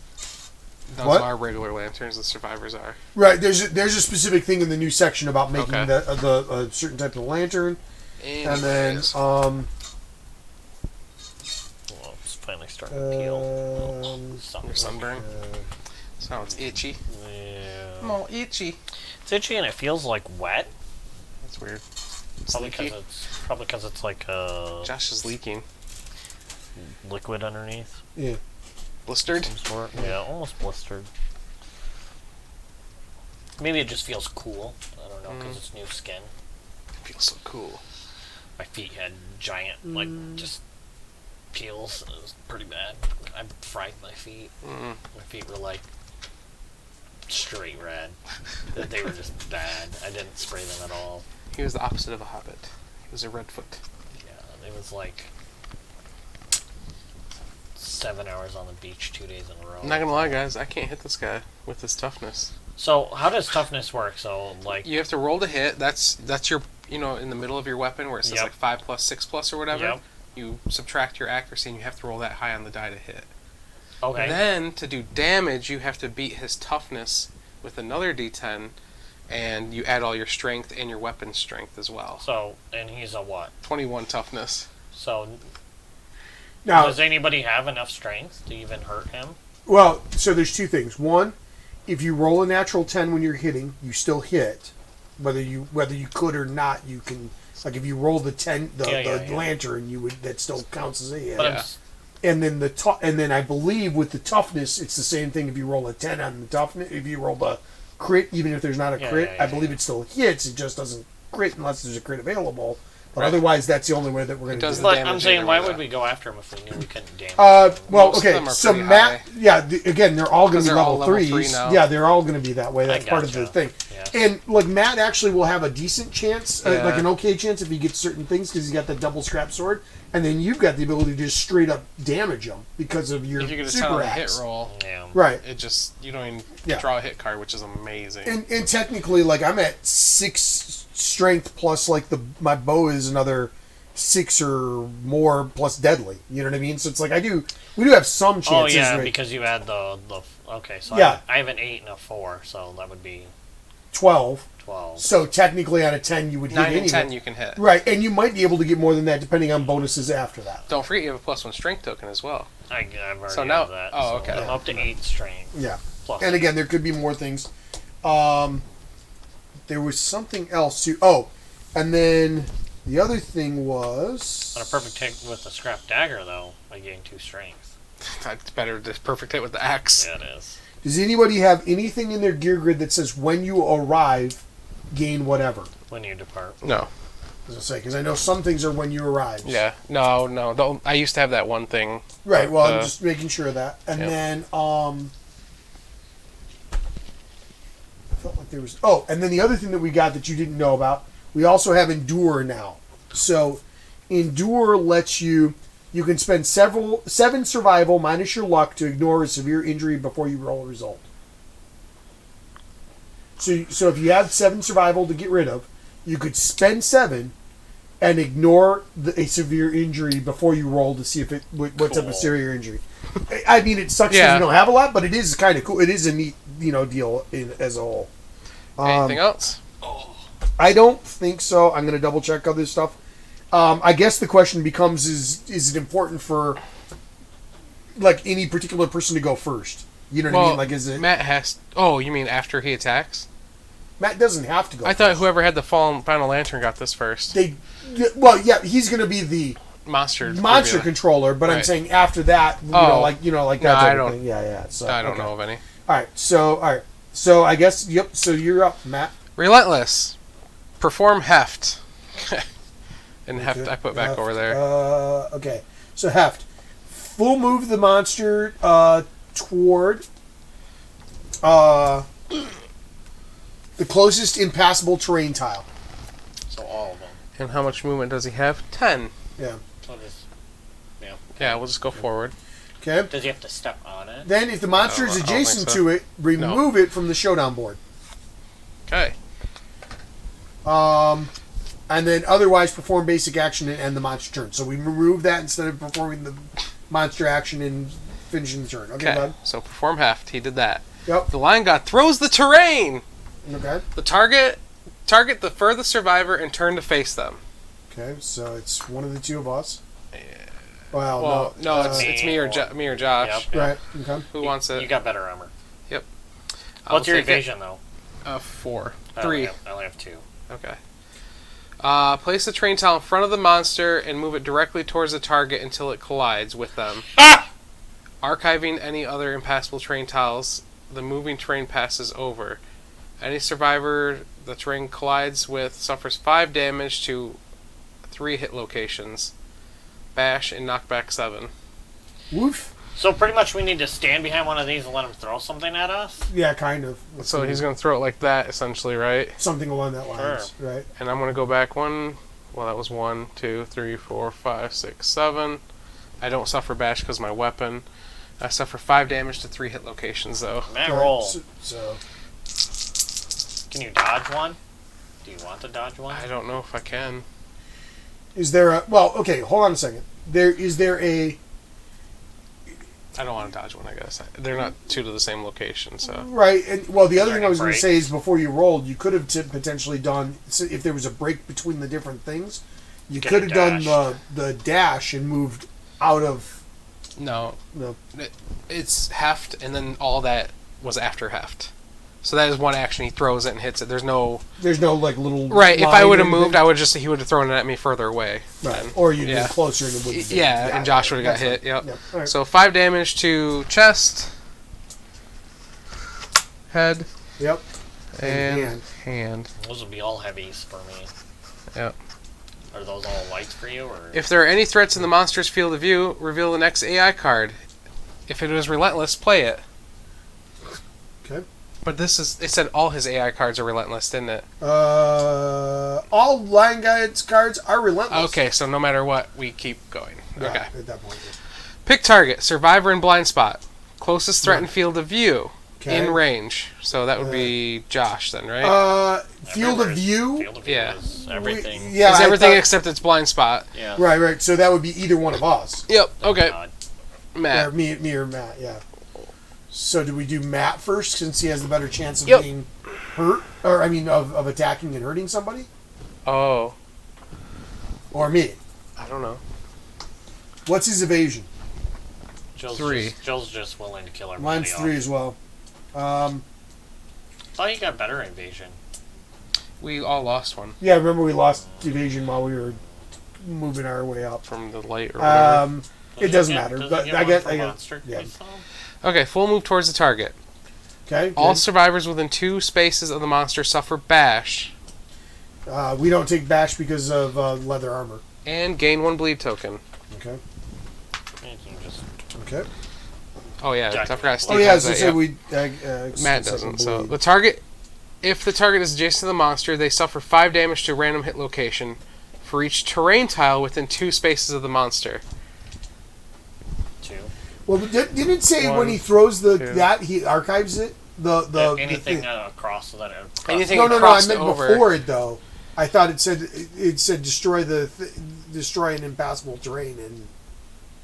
Those are regular lanterns. The survivors are. Right. There's a specific thing in the new section about making the certain type of lantern, and then well, it's finally starting to peel. Sunburn. So it's itchy. Yeah. I'm all itchy. It's itchy and it feels like wet. That's weird. Probably because it's like Josh is leaking. Liquid underneath. Yeah. Blistered? Yeah, almost blistered. Maybe it just feels cool. I don't know, because it's new skin. It feels so cool. My feet had giant, just peels. It was pretty bad. I fried my feet. My feet were like straight red. They were just bad. I didn't spray them at all. He was the opposite of a hobbit. He was a redfoot. Yeah, it was like 7 hours on the beach 2 days in a row. I'm not gonna lie, guys. I can't hit this guy with his toughness. So how does toughness work? So like you have to roll to hit. That's your in the middle of your weapon where it says like 5+, 6+ or whatever. Yep. You subtract your accuracy and you have to roll that high on the die to hit. Okay. Then to do damage, you have to beat his toughness with another D10, and you add all your strength and your weapon strength as well. So and he's a what? 21 toughness. So Now, does anybody have enough strength to even hurt him? well, so there's two things. One, if you roll a natural 10 when you're hitting, you still hit. Whether you could or not, you can. Like if you roll the 10, the lantern, that still counts as a hit. And then and then I believe with the toughness, it's the same thing. If you roll a 10 on the toughness, if you roll the crit, even if there's not a crit, I believe it still hits. It just doesn't crit unless there's a crit available. But otherwise, that's the only way that we're going to do it. But I'm saying, why would we go after him if we knew we couldn't damage him? Well, okay, so Matt, again, they're all going to be level 3s. Now. Yeah, they're all going to be that way. That's part of the thing. Yeah. And, like, Matt actually will have a decent chance, like an okay chance if he gets certain things, because he's got the double scrap sword. And then you've got the ability to just straight up damage him because of your if you get a super hit roll, right? It just you don't even draw a hit card, which is amazing. And technically, like I'm at 6 strength plus like my bow is another 6 or more plus deadly. You know what I mean? So it's like we do have some chances. Oh yeah, right? because you add the okay. So yeah. I have an 8 and a 4, so that would be 12. 12. So technically, on a 10, you would hit 9 anyway. and 10 you can hit. Right, and you might be able to get more than that depending on bonuses after that. Don't forget you have a +1 strength token as well. I've already so now, have that. Oh, so okay. I'm up to 8 strength. Yeah. Plus and again, there could be more things. There was something else too. Oh, and then the other thing was... On a perfect hit with the scrap dagger, though, I gain 2 strength. It's better to perfect hit with the axe. Yeah, it is. Does anybody have anything in their gear grid that says when you arrive, gain whatever? When you depart. No. As I say, because I know some things are when you arrive. Yeah. No. I used to have that one thing. Right, well, I'm just making sure of that. And then, I felt like there was... Oh, and then the other thing that we got that you didn't know about, we also have Endure now. So, Endure lets you... You can spend 7 survival minus your luck to ignore a severe injury before you roll a result. So if you have 7 survival to get rid of, you could spend 7 and ignore a severe injury before you roll to see if what's up a severe injury. I mean, it sucks because you don't have a lot, but it is kind of cool. It is a neat, deal as a whole. Anything else? I don't think so. I'm going to double check other stuff. I guess the question becomes: is it important for like any particular person to go first? You know what I mean? Like, is it Matt has? Oh, you mean after he attacks? Matt doesn't have to go. I thought whoever had the final lantern got this first. He's going to be the monster controller, but I'm saying after that, like that. No, I don't. Thing. Yeah. So I don't know of any. All right. So I guess So you're up, Matt. Relentless. Perform heft. And heft I put back over there. Okay. So heft. Full move the monster toward the closest impassable terrain tile. So all of them. And how much movement does he have? 10. Yeah. So just, Yeah, we'll just go forward. Okay. Does he have to step on it? Then if the monster is adjacent to it, remove it from the showdown board. Okay. And then otherwise perform basic action and end the monster turn. So we remove that instead of performing the monster action and finishing the turn. Okay, bud? So perform heft. He did that. Yep. The lion god throws the terrain. Okay. The target the furthest survivor and turn to face them. Okay, so it's one of the two of us. Yeah. Well, no, it's me or Josh. Yep. Right. Okay. Who wants it? You got better armor. Yep. What's your evasion though? 4. I 3. only have 2. Okay. Place the terrain tile in front of the monster and move it directly towards the target until it collides with them. Archiving any other impassable terrain tiles the moving terrain passes over. Any survivor the terrain collides with suffers 5 damage to 3 hit locations. Bash and knockback 7. Woof. So pretty much we need to stand behind one of these and let him throw something at us? Yeah, kind of. So he's going to throw it like that, essentially, right? Something along that lines, Sure. right? And I'm going to go back 1. Well, that was 1, 2, 3, 4, 5, 6, 7. I don't suffer bash because my weapon. I suffer 5 damage to 3 hit locations, though. Matt, Right, roll. So, Can you dodge one? Do you want to dodge one? I don't know if I can. is there a... Well, okay, hold on a second. Is there a... I don't want to dodge one, I guess. They're not 2 to the same location, so... Right, and well, the other thing I was going to break? say is before you rolled, you could have potentially done... So if there was a break between the different things, you Get could a have done dash. the dash and moved out of... No. No. It's heft, and then all that was after heft. So that is one action. He throws it and hits it. There's no... There's no, like, little... Right, if line I or would have anything. moved, I would just... He would have thrown it at me further away. Right, then. or you'd Yeah. be closer and it wouldn't... Yeah, and Josh would have got hit. Yep. Yep. All right. So 5 damage to chest, head, Yep. and hand. Those would be all heavies for me. Yep. Are those all lights for you, or...? If there are any threats in the monster's field of view, reveal the next AI card. If it was relentless, play it. Okay. But this is... It said all his AI cards are relentless, didn't it? All line guides cards are relentless. Okay, so no matter what, we keep going. Yeah, Okay. at that point. Yeah. Pick target. Survivor in blind spot. Closest threat in field of view. Okay. In range. So that would be Josh then, right? Field of view. Field of view Yeah. is everything. Yeah, It's I everything thought- except its blind spot. Yeah. Right. So that would be either one of us. Yep. Okay. God. Matt. Or me or Matt, yeah. So do we do Matt first since he has the better chance of Yep. being hurt? Or, I mean, of attacking and hurting somebody? Oh. Or me? I don't know. What's his evasion? Jill's 3. Jill's just willing to kill everybody Mine's off. 3 as well. Thought you got better evasion. We all lost one Yeah, remember we lost evasion while we were moving our way up. from the light or whatever. It doesn't matter. Does But it get I one get. for monster Yeah. quiz, though? Okay, full move towards the target. Okay. All good. survivors within 2 spaces of the monster suffer bash We don't take bash because of leather armor. and gain 1 bleed token. Okay. You can just... Okay. Oh yeah, Jack- I forgot. Steve Oh yeah, has so that, say yep. we. Matt second doesn't. So bleed. the target, if the target is adjacent to the monster, they suffer 5 damage to a random hit location for each terrain tile within 2 spaces of the monster. 2. Well, didn't it say One, when he throws two. that he archives it? The Anything thing. across that... Anything- No. I crossed meant over. before it though. I thought it said destroy destroy an impassable terrain and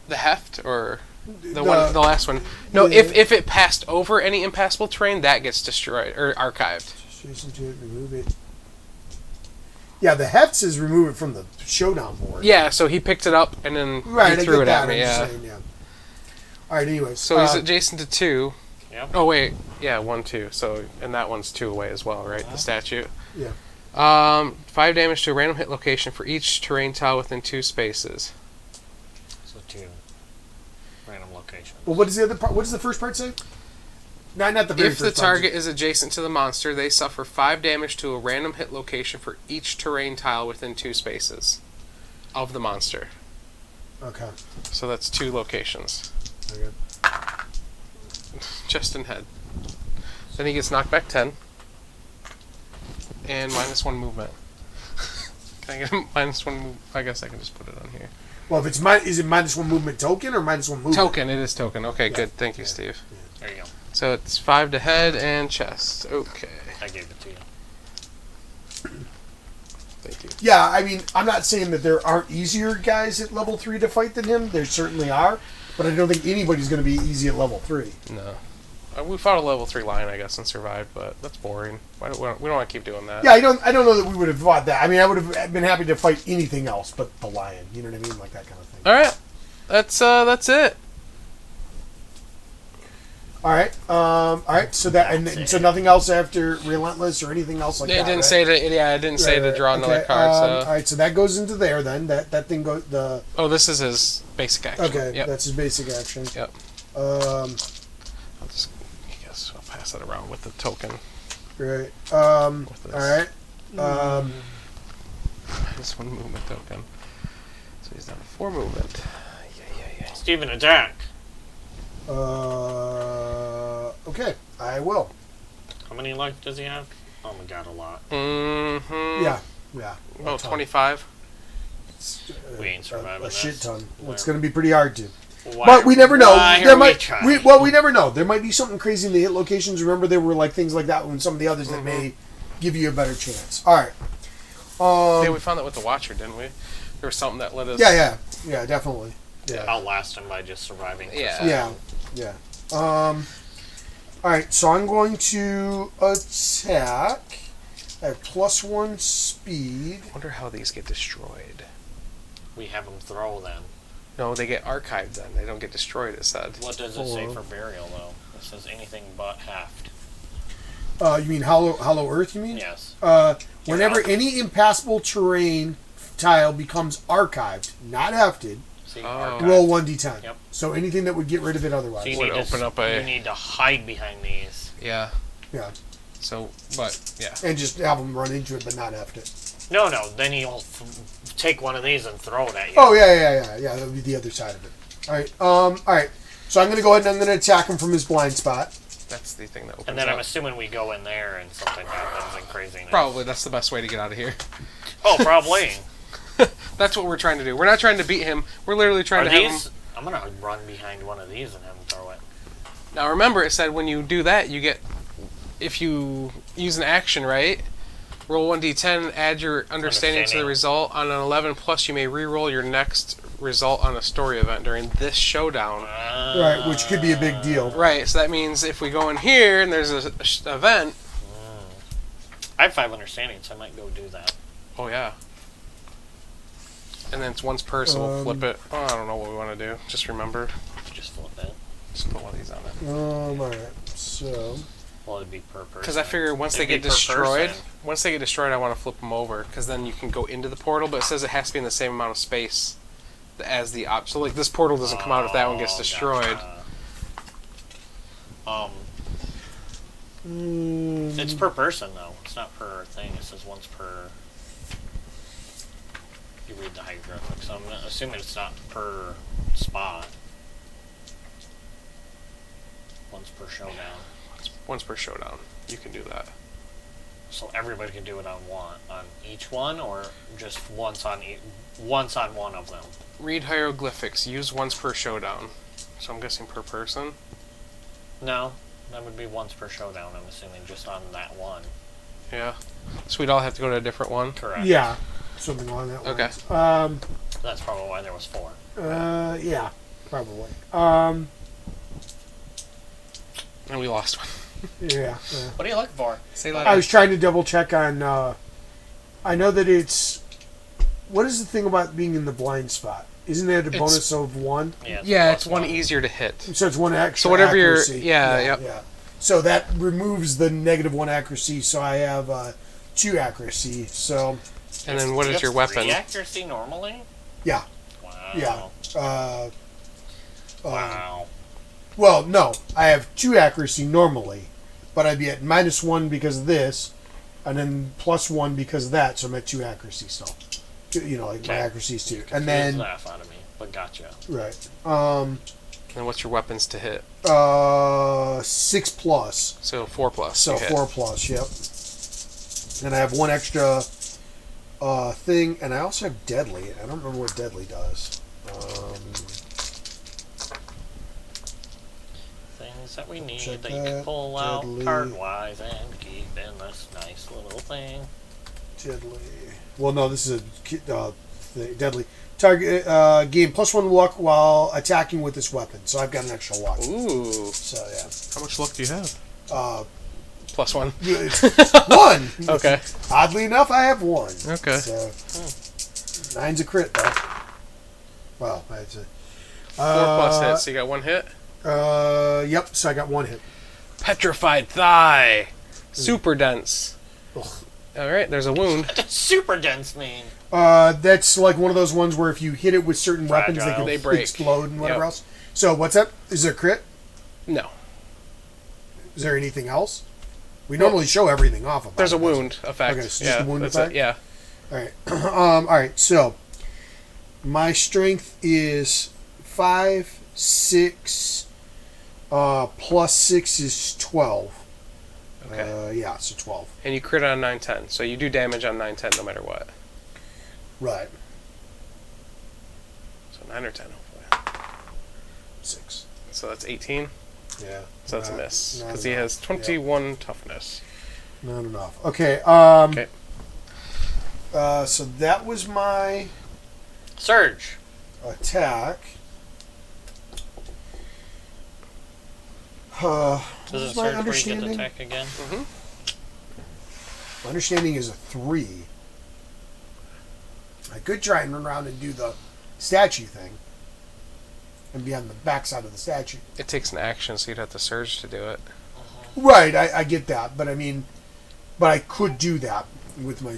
The heft or the last one? No, Yeah. if it passed over any impassable terrain, that gets destroyed or archived. remove it. Yeah, the heft says remove it from the showdown board. Yeah, so he picked it up and then Right, he threw I it get at that. me. I'm just Yeah. saying, yeah. All right. Anyways, So he's adjacent to 2. Yep. Oh wait, yeah, 1, 2. So and that one's 2 away as well, right? The statue. yeah. 5 damage to a random hit location for each terrain tile within 2 spaces. So 2 random locations. Well, what is the other part? What does the first part say? Not the very If the first part. target is adjacent to the monster, they suffer 5 damage to a random hit location for each terrain tile within 2 spaces of the monster. Okay. So that's 2 locations. Okay. Chest and head. Then he gets knocked back 10. And -1 movement. Can I get a -1 move? I guess I can just put it on here. Well, if it's is it -1 movement token or -1 movement? Token, it is token. Okay, Yeah. good. Thank you, Steve. There you go. So it's 5 to head and chest. Okay. I gave it to you. Thank you. Yeah, I mean, I'm not saying that there aren't easier guys at level 3 to fight than him. There certainly are, but I don't think anybody's going to be easy at level 3. No. We fought a level 3 lion, I guess, and survived, but that's boring. We don't want to keep doing that. Yeah, I don't know that we would have fought that. I mean, I would have been happy to fight anything else but the lion. You know what I mean, like that kind of thing. All right. That's it. All right. So that and so nothing else after relentless or anything else like that. It didn't right? say to. Yeah, it didn't say to draw another Okay, card. all So. right, so that goes into there then. That thing goes the. Oh, this is his basic action. Okay, Yep. that's his basic action. Yep. I'll just, I guess I'll pass it around with the token. Right. With this. All right. This one movement token. So he's down to 4 movement. Yeah. Steven, attack. Okay, I will. How many life does he have? Oh my god, a lot. Mm-hmm. Yeah. About 25. We ain't surviving a shit this. ton. Why- It's going to be pretty hard to. Why- But we never know. why There are might. we We never know. There might be something crazy in the hit locations. Remember, there were like things like that in some of the others that may give you a better chance. All right. Yeah, we found that with the Watcher, didn't we? There was something that let us. Yeah, definitely. Yeah. outlast him by just surviving. for Yeah. so long. Yeah. All right, so I'm going to attack at +1 speed. Wonder how these get destroyed. We have him throw them. No, they get archived then. They don't get destroyed, it said. What does it say for burial, though? It says anything but halved. You mean hollow earth, you mean? Yes. Whenever out. any impassable terrain tile becomes archived, not hefted, See, Oh. archive. roll 1d10. Yep. So anything that would get rid of it otherwise. So you Would need, open to, up a- you need to hide behind these. Yeah. Yeah. So, but, yeah. And just have them run into it, but not heft it. No, then he'll take one of these and throw it at you. Oh, yeah. That would be the other side of it. All right. So I'm going to go ahead and I'm going to attack him from his blind spot. That's the thing that opens And then up. I'm assuming we go in there and something happens and craziness. Probably that's the best way to get out of here. Oh, probably. That's what we're trying to do. We're not trying to beat him. We're literally trying Are to have these? him. I'm gonna run behind one of these and have him throw it. Now remember, it said when you do that, you get, if you use an action, right? Roll 1d10, add your understanding to the result. On an 11 plus, you may re-roll your next result on a story event during this showdown. Right, which could be a big deal. Right, so that means if we go in here and there's a event. I have 5 understanding, so I might go do that. Oh yeah. And then it's once per, so we'll flip it. Oh, I don't know what we want to do. Just remember, Just flip it. just put one of these on it. All right. So Well, it'd be per person. Because I figure once they It'd get be per destroyed, person. I want to flip them over. Because then you can go into the portal, but it says it has to be in the same amount of space as the op. So like this portal doesn't come out if that one gets Oh, destroyed. gotcha. It's per person though. It's not per thing. It says once per. You read the hieroglyphics. So I'm assuming it's not per spot. Once per showdown. Once per showdown, you can do that. So everybody can do it on each one, or just once on once on one of them. Read hieroglyphics. Use once per showdown. So I'm guessing per person. No, that would be once per showdown. I'm assuming just on that one. Yeah. So we'd all have to go to a different one. Correct. yeah, something along that Okay. lines. That's probably why there was 4. Yeah, probably. And we lost one. Yeah. What are you looking for? Say I that. was trying to double check on. I know that it's. What is the thing about being in the blind spot? Isn't there a bonus of 1? Yeah, plus it's one easier to hit. So it's 1 extra. So whatever your- accuracy. yeah. So that removes the -1 accuracy. So I have 2 accuracy. So And then what is your weapon? 3 accuracy normally? yeah, Wow. yeah. Wow. Well, no, I have 2 accuracy normally, but I'd be at -1 because of this, and then +1 because of that. So I'm at 2 accuracy still. You know, like my accuracy's 2, and then laugh out of me, but gotcha. right. And what's your weapons to hit? 6 plus. So 4 plus. So you hit. 4 plus, yep. And I have 1 extra thing, and I also have deadly. I don't remember what deadly does. Things that we need Check that you can that. pull out Deadly. card-wise and keep in this nice little thing. Deadly. Well, no, this is a thing. Deadly. Target gain +1 luck while attacking with this weapon. So I've got an extra luck. Ooh. So yeah. How much luck do you have? Plus 1. it's 1. Okay. Oddly enough, I have 1. Okay. So 9's a crit though. Well, that's a 4 plus hit, so you got 1 hit. Yep. So I got 1 hit. Petrified thigh. Super dense. Ugh. Alright, there's a wound. Super dense mean. That's like one of those ones where if you hit it with certain weapons, Fragile. they They can break. explode and whatever Yep. else. So what's that? Is there crit? No. Is there anything else? We normally show everything off of. There's a wound effect. Okay, so just a wound that's effect? it, yeah. All right. All right. So my strength is 5, 6. Plus 6 is 12. Okay. Yeah, so 12. And you crit on 9/10, so you do damage on 9/10 no matter what. Right. So 9 or 10, hopefully. 6. So that's 18. Yeah. So that's a miss not because he has 21 toughness. Not enough. Okay. Okay. So that was my Surge. attack. What Does was it my surge where you get to understanding? attack again? Mm-hmm. My understanding is a 3. I could try and run around and do the statue thing. And be on the backside of the statue. It takes an action, so you'd have to surge to do it. Right, I get that, but I mean, but I could do that with my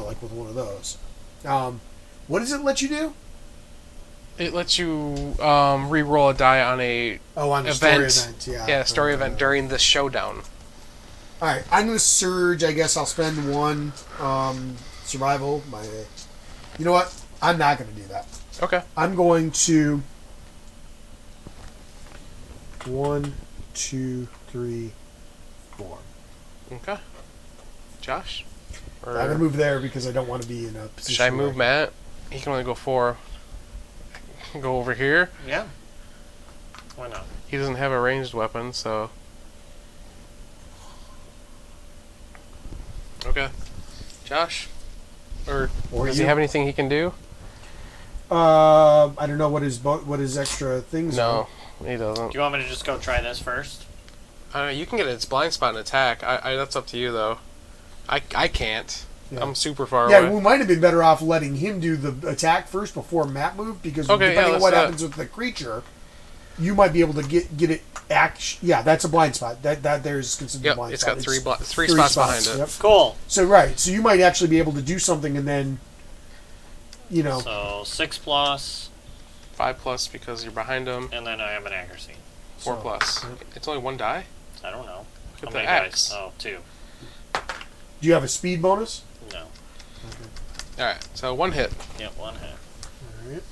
like with one of those. What does it let you do? It lets you re-roll a die on a On the event. story event, yeah. Yeah, story event during the showdown. All right, I'm gonna surge. I guess I'll spend 1 survival. You know what? I'm not gonna do that. Okay. I'm going to 1, 2, 3, 4. Okay. Josh? I'm gonna move there because I don't want to be in a position. Should I move Matt? He can only go 4. Go over here. Yeah. Why not? He doesn't have a ranged weapon, so... Okay. Josh? Or does he you? have anything he can do? I don't know what his extra things are. No, he doesn't. Do you want me to just go try this first? You can get its blind spot and attack. That's up to you, though. I can't. Yeah. I'm super far Yeah, away. we might have been better off letting him do the attack first before Matt moved, because depending on what happens with the creature, you might be able to get it Yeah, that's a blind spot. That there's considered a blind it's spot. got three spots behind it. Yep. Cool. So you might actually be able to do something, and then, So 6 plus, 5 plus because you're behind him. and then I have an accuracy. 4 plus. It's only 1 die? I don't know. Look at How the many X. dice? Oh, 2. Do you have a speed bonus? No. Alright, so 1 hit. Yep, 1 hit. All right.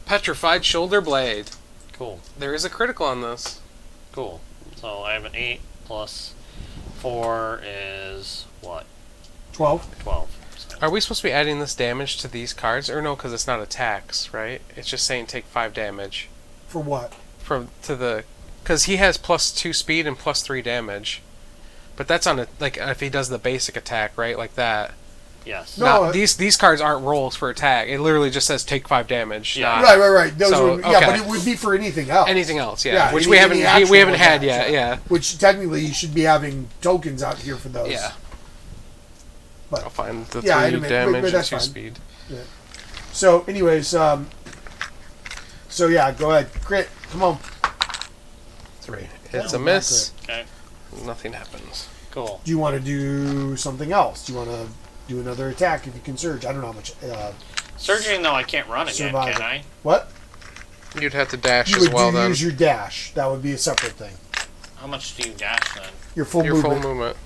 Petrified Shoulder Blade. Cool. There is a critical on this. Cool. So I have an 8 plus 4 is what? 12. 12. So Are we supposed to be adding this damage to these cards? Or no, because it's not attacks, right? It's just saying take 5 damage. For what? Because he has +2 speed and +3 damage. But that's on if he does the basic attack, right? Like that. yes. No. These cards aren't rolls for attack. It literally just says take 5 damage. Yeah. not Right. Those So, would, yeah, okay. but it would be for anything else. anything else, yeah. Yeah, Which any- we haven't any actual had attacks, yet, yeah. Which technically you should be having tokens out here for those. Yeah. But I'll find the 3 Yeah, I admit, but damage and that's 2 fine. speed. so, anyways, so yeah, go ahead, crit. Come on. 3. It's Yeah, a miss. Okay. Nothing happens. Cool. Do you want to do something else? Do you want to do another attack if you can surge? I don't know how much. Surging though, I can't run again, Survival. can I? What? You'd have to dash You as would well then. use your dash. That would be a separate thing. How much do you dash then? Your full Your movement. full movement.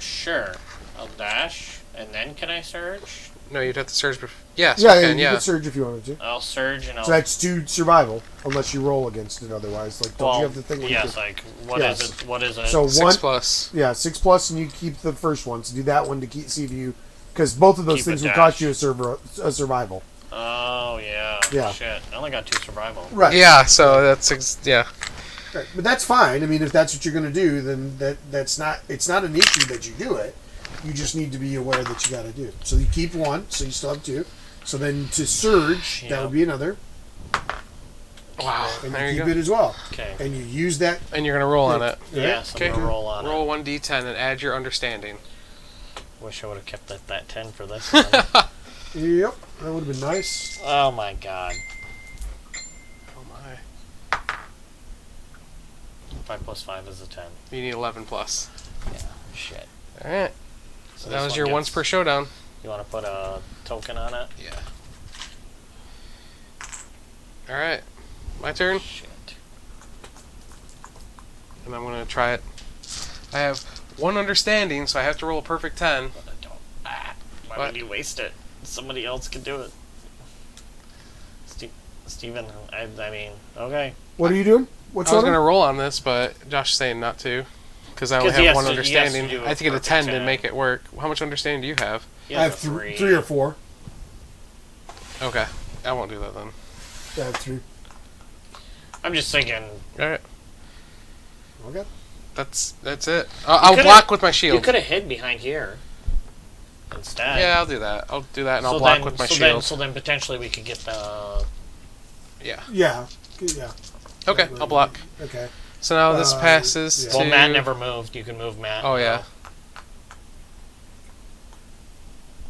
Sure. I'll dash, and then can I surge? No, you'd have to surge before. Yes, Yeah, you can, you could surge if you wanted to. I'll surge and I'll. So that's 2 survival, unless you roll against it otherwise. Like, don't well, you have the thing? where you yes. can- Like, what is Yes. it? What is it? So 6 1, plus. yeah, 6 plus, and you keep the first one. So do that one to see if you, because both of those Keep a things would dash. cost you a survival. Oh yeah. Yeah. Shit. I only got 2 survival. Right. Yeah, so that's yeah. Right. But that's fine. I mean, if that's what you're going to do, then it's not an issue that you do it. You just need to be aware that you got to do. So you keep 1, so you still have 2. So then to surge, that Yeah. would be another, Wow. and There you you keep go. it as well. Okay. And you use that. And you're gonna roll on it. Yes. Okay. I'm gonna roll on Roll 1d10 and add your understanding. it. Wish I would have kept that 10 for this one. Yep, that would have been nice. Oh my god. Oh my. 5 plus 5 is a 10. You need 11 plus. Yeah. Shit. All right. So That this was one your gets- once per showdown. You want to put a token on it? Yeah. All right, my turn, Shit. and I'm gonna try it. I have 1 understanding, so I have to roll a perfect 10. But I don't. Why What? would you waste it? Somebody else could do it. Steven, I mean, okay. What are you doing? What's I was on gonna roll on this, but Josh is saying not to, because I only 'Cause he have has 1 to- he has to understanding. do a I have to get a perfect 10 to 10. make it work. How much understanding do you have? He I has have a 3 or 4. Okay, I won't do that then. I have 3. I'm just thinking. All right, Okay. that's it. I'll could've- block with my You shield. could have hid behind here instead. Yeah, I'll do that. I'll do that, and I'll So block then- with my so shield. Then, so then potentially we could get the. Yeah. Yeah. Yeah. Okay, I'll block. Okay. So now this Uh, passes yeah. to... Well, Matt never moved. You can move Matt. Oh, yeah.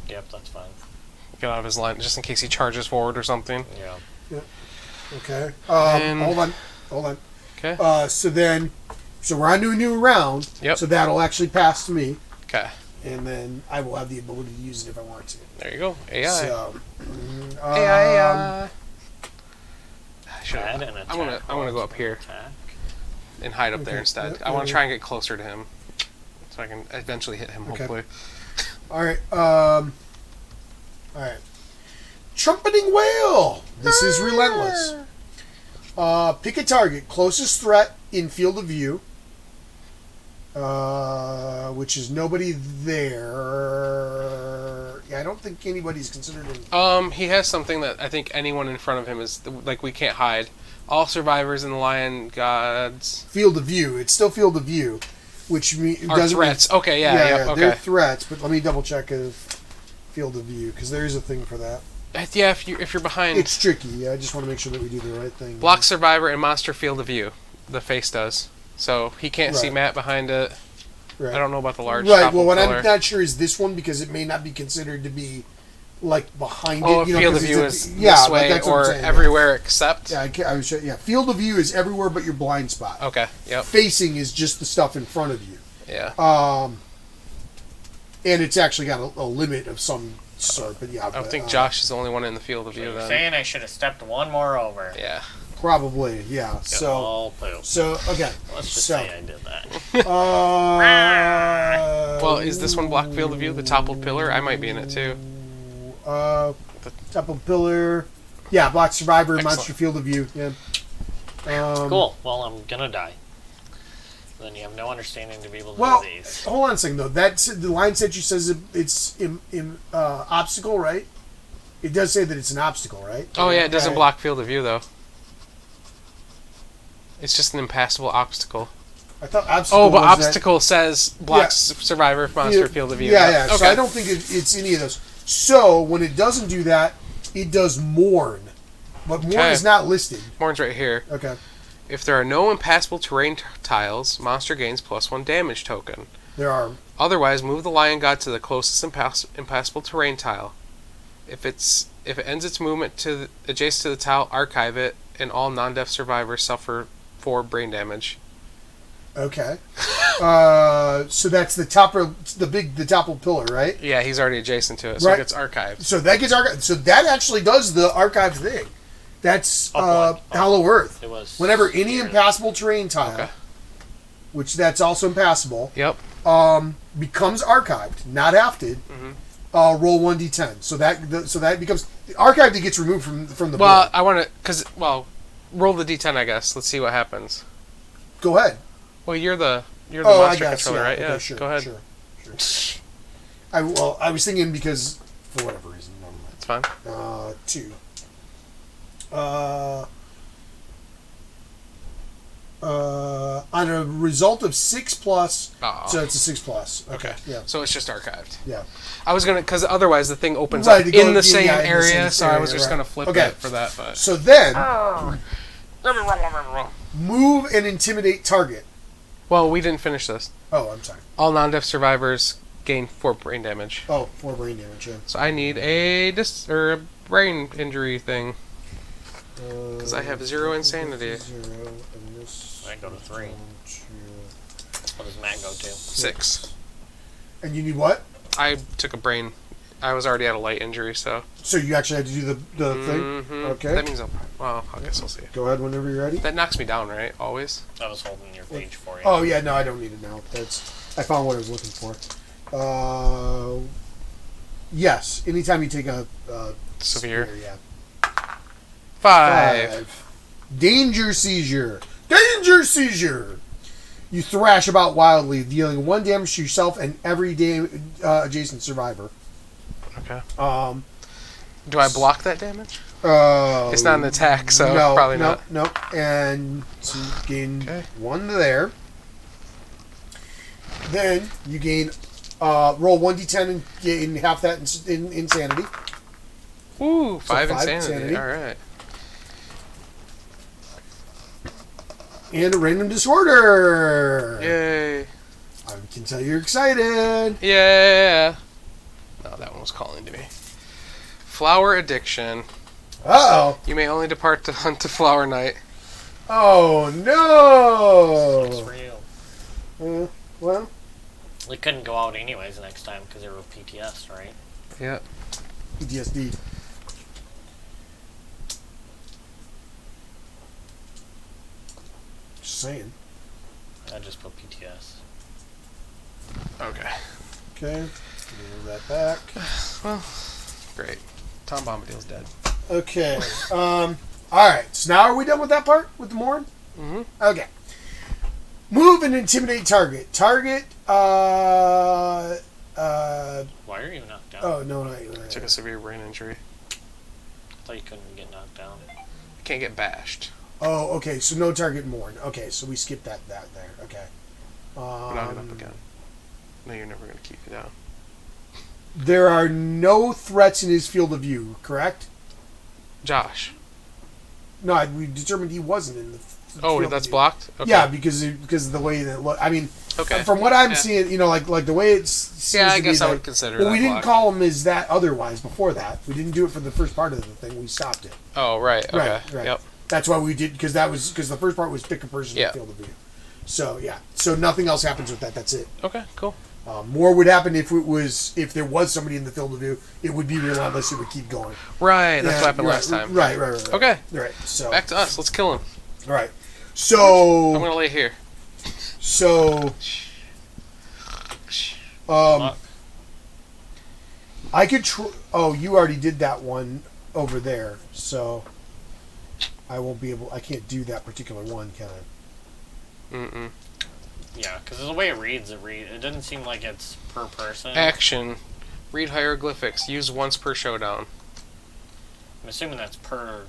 Yep, that's fine. Get out of his line, just in case he charges forward or something. Yeah. Okay. And- Hold on. Okay. So we're on to a new round. Yep. So that'll actually pass to me, Okay. and then I will have the ability to use it if I want to. There you go. AI. So, AI. Add an attack. I'm gonna go up here Attack. and hide up there Okay. instead. Yep, I want to yeah. try and get closer to him, so I can eventually hit him. Okay. Hopefully. all right. All right. Trumpeting whale. This is relentless. Pick a target, closest threat in field of view, which is nobody there. Yeah, I don't think anybody's considered in. He has something that I think anyone in front of him is like we can't hide. All survivors in the lion gods. Field of view. It's still field of view, which Are doesn't threats. Okay, yeah, they're okay. threats. But let me double check if field of view, because there is a thing for that. Yeah, if you're behind. It's tricky. Yeah, I just want to make sure that we do the right thing. Block survivor and monster field of view. The face does. So he can't see Right. Matt behind it. Right. I don't know about the large Right. topple Well, what pillar. I'm not sure is this one, because it may not be considered to be like behind Oh, it. You know, field of 'cause view it's is yeah, this like, way that's what I'm or saying, yeah. everywhere except. Yeah, I was yeah. Field of view is everywhere but your blind spot. Okay. Yep. Facing is just the stuff in front of you. Yeah. And it's actually got a limit of some sort. But yeah, I think Josh is the only one in the field of view You're then. saying I should have stepped one more over. Yeah. probably yeah. Get So all poop. okay. Let's just so, say I did that. Well, is this one block field of view? The toppled pillar? I might be in it too. Temple pillar. Yeah, block survivor, Excellent. monster field of view. Yeah. Cool. Well, I'm gonna die. Then you have no understanding to be able to Well, do these. hold on a second though. That's the line set you says it's obstacle, right? It does say that it's an obstacle, right? Oh yeah, it doesn't Okay. block field of view though. It's just an impassable obstacle. I thought obstacle. Oh, but was that- obstacle says block Yeah. survivor monster field of view. Yeah, yeah. Okay. So I don't think it's any of those. So when it doesn't do that, it does mourn, but mourn Okay. is not listed. Mourn's right here. Okay. If there are no impassable terrain tiles, monster gains +1 damage token. There are. Otherwise, move the lion god to the closest impassable terrain tile. If it ends its movement to adjacent to the tile, archive it, and all non-deaf survivors suffer 4 brain damage. Okay. So that's the topper, the topple pillar, right? Yeah, he's already adjacent to it, so Right. it gets archived. So that gets archived. So that actually does the archive thing. That's Oh, boy. Hollow Earth. It was. Whenever any impassable terrain tile, Okay. which that's also impassable, Yep. becomes archived, not hafted. Mm-hmm. Roll 1d10. So that becomes archived. That gets removed from the Well, board. I want to, roll the d10, I guess. Let's see what happens. Go ahead. Well, you're the I monster guess. controller, right? Okay, Yeah. sure, Go ahead. Sure. I was thinking because for whatever reason. It's fine. 2. On a result of 6+, Aw. so it's a 6+. Okay. Yeah. So it's just archived. Yeah. I was gonna, because otherwise the thing opens Right, up to go- in the yeah, same in the area, same so I area, was just right. gonna flip Okay. it for that. But So then, Oh. move and intimidate target. Well, we didn't finish this. Oh, I'm sorry. All non-deaf survivors gain 4 brain damage. Oh, 4 brain damage. Yeah. So I need a a brain injury thing. Because I have 0 insanity. 0, and this I go to 3. What does Matt go to? 6. And you need what? I took a brain. I was already at a light injury, so. So you actually had to do the thing? Mhm. Okay. That means well, I guess we'll see. Go ahead whenever you're ready. That knocks me down, right? Always? I was holding your page for you. Oh, yeah, no, I don't need it now. I found what I was looking for. Yes, anytime you take a Severe. yeah. 5. Danger seizure. Danger seizure. You thrash about wildly, dealing 1 damage to yourself and every adjacent survivor. Okay. Do I block that damage? It's not an attack, so probably not. No. And so you gain 1 there. Then you gain roll 1d10 and gain half that in insanity. Ooh, 5 5 insanity. All right. And a random disorder. Yay. I can tell you're excited. Yeah. No, that one was calling to me. Flower addiction. Uh-oh. You may only depart to hunt to flower night. Oh, no. It's real. Well. We couldn't go out anyways next time because they were PTS, right? Yep. PTSD. Just saying. I just put PTS. Okay. Okay. Move that back. Well, great. Tom Bombadil's dead. Okay. Alright, so now are we done with that part? With the Morin? Mm-hmm. Okay. Move and intimidate target. Target, Why are you knocked down? Oh, no, not I took a severe brain injury. I thought you couldn't get knocked down. I can't get bashed. Oh, okay, so no target Morin. Okay, so we skipped that there. Okay. Knock it up again. No, you're never going to keep me down. There are no threats in his field of view, correct? Josh. No, we determined he wasn't in the Oh, field that's of view. blocked? Okay. Yeah, because of the way that look. I mean, okay. from what I'm seeing, like the way it's seems I to guess be I that- would consider well, that we didn't blocked. call him as that otherwise before that. We didn't do it for the first part of the thing. We stopped it. Oh, right. Okay. Right. Yep. That's why we did, because the first part was pick a person in the field of view. So yeah, so nothing else happens with that. That's it. Okay, cool. More would happen if there was somebody in the field of view. It would be relentless. It would keep going. Right, that's what happened right, last time. Right. Okay. Right. So back to us. Let's kill him. All right. So I'm gonna lay here. So I could. Oh, you already did that one over there, so I won't be able. I can't do that particular one, can I? Mm-mm. Yeah, because the way it reads, it doesn't seem like it's per person. Action. Read hieroglyphics. Use once per showdown. I'm assuming that's per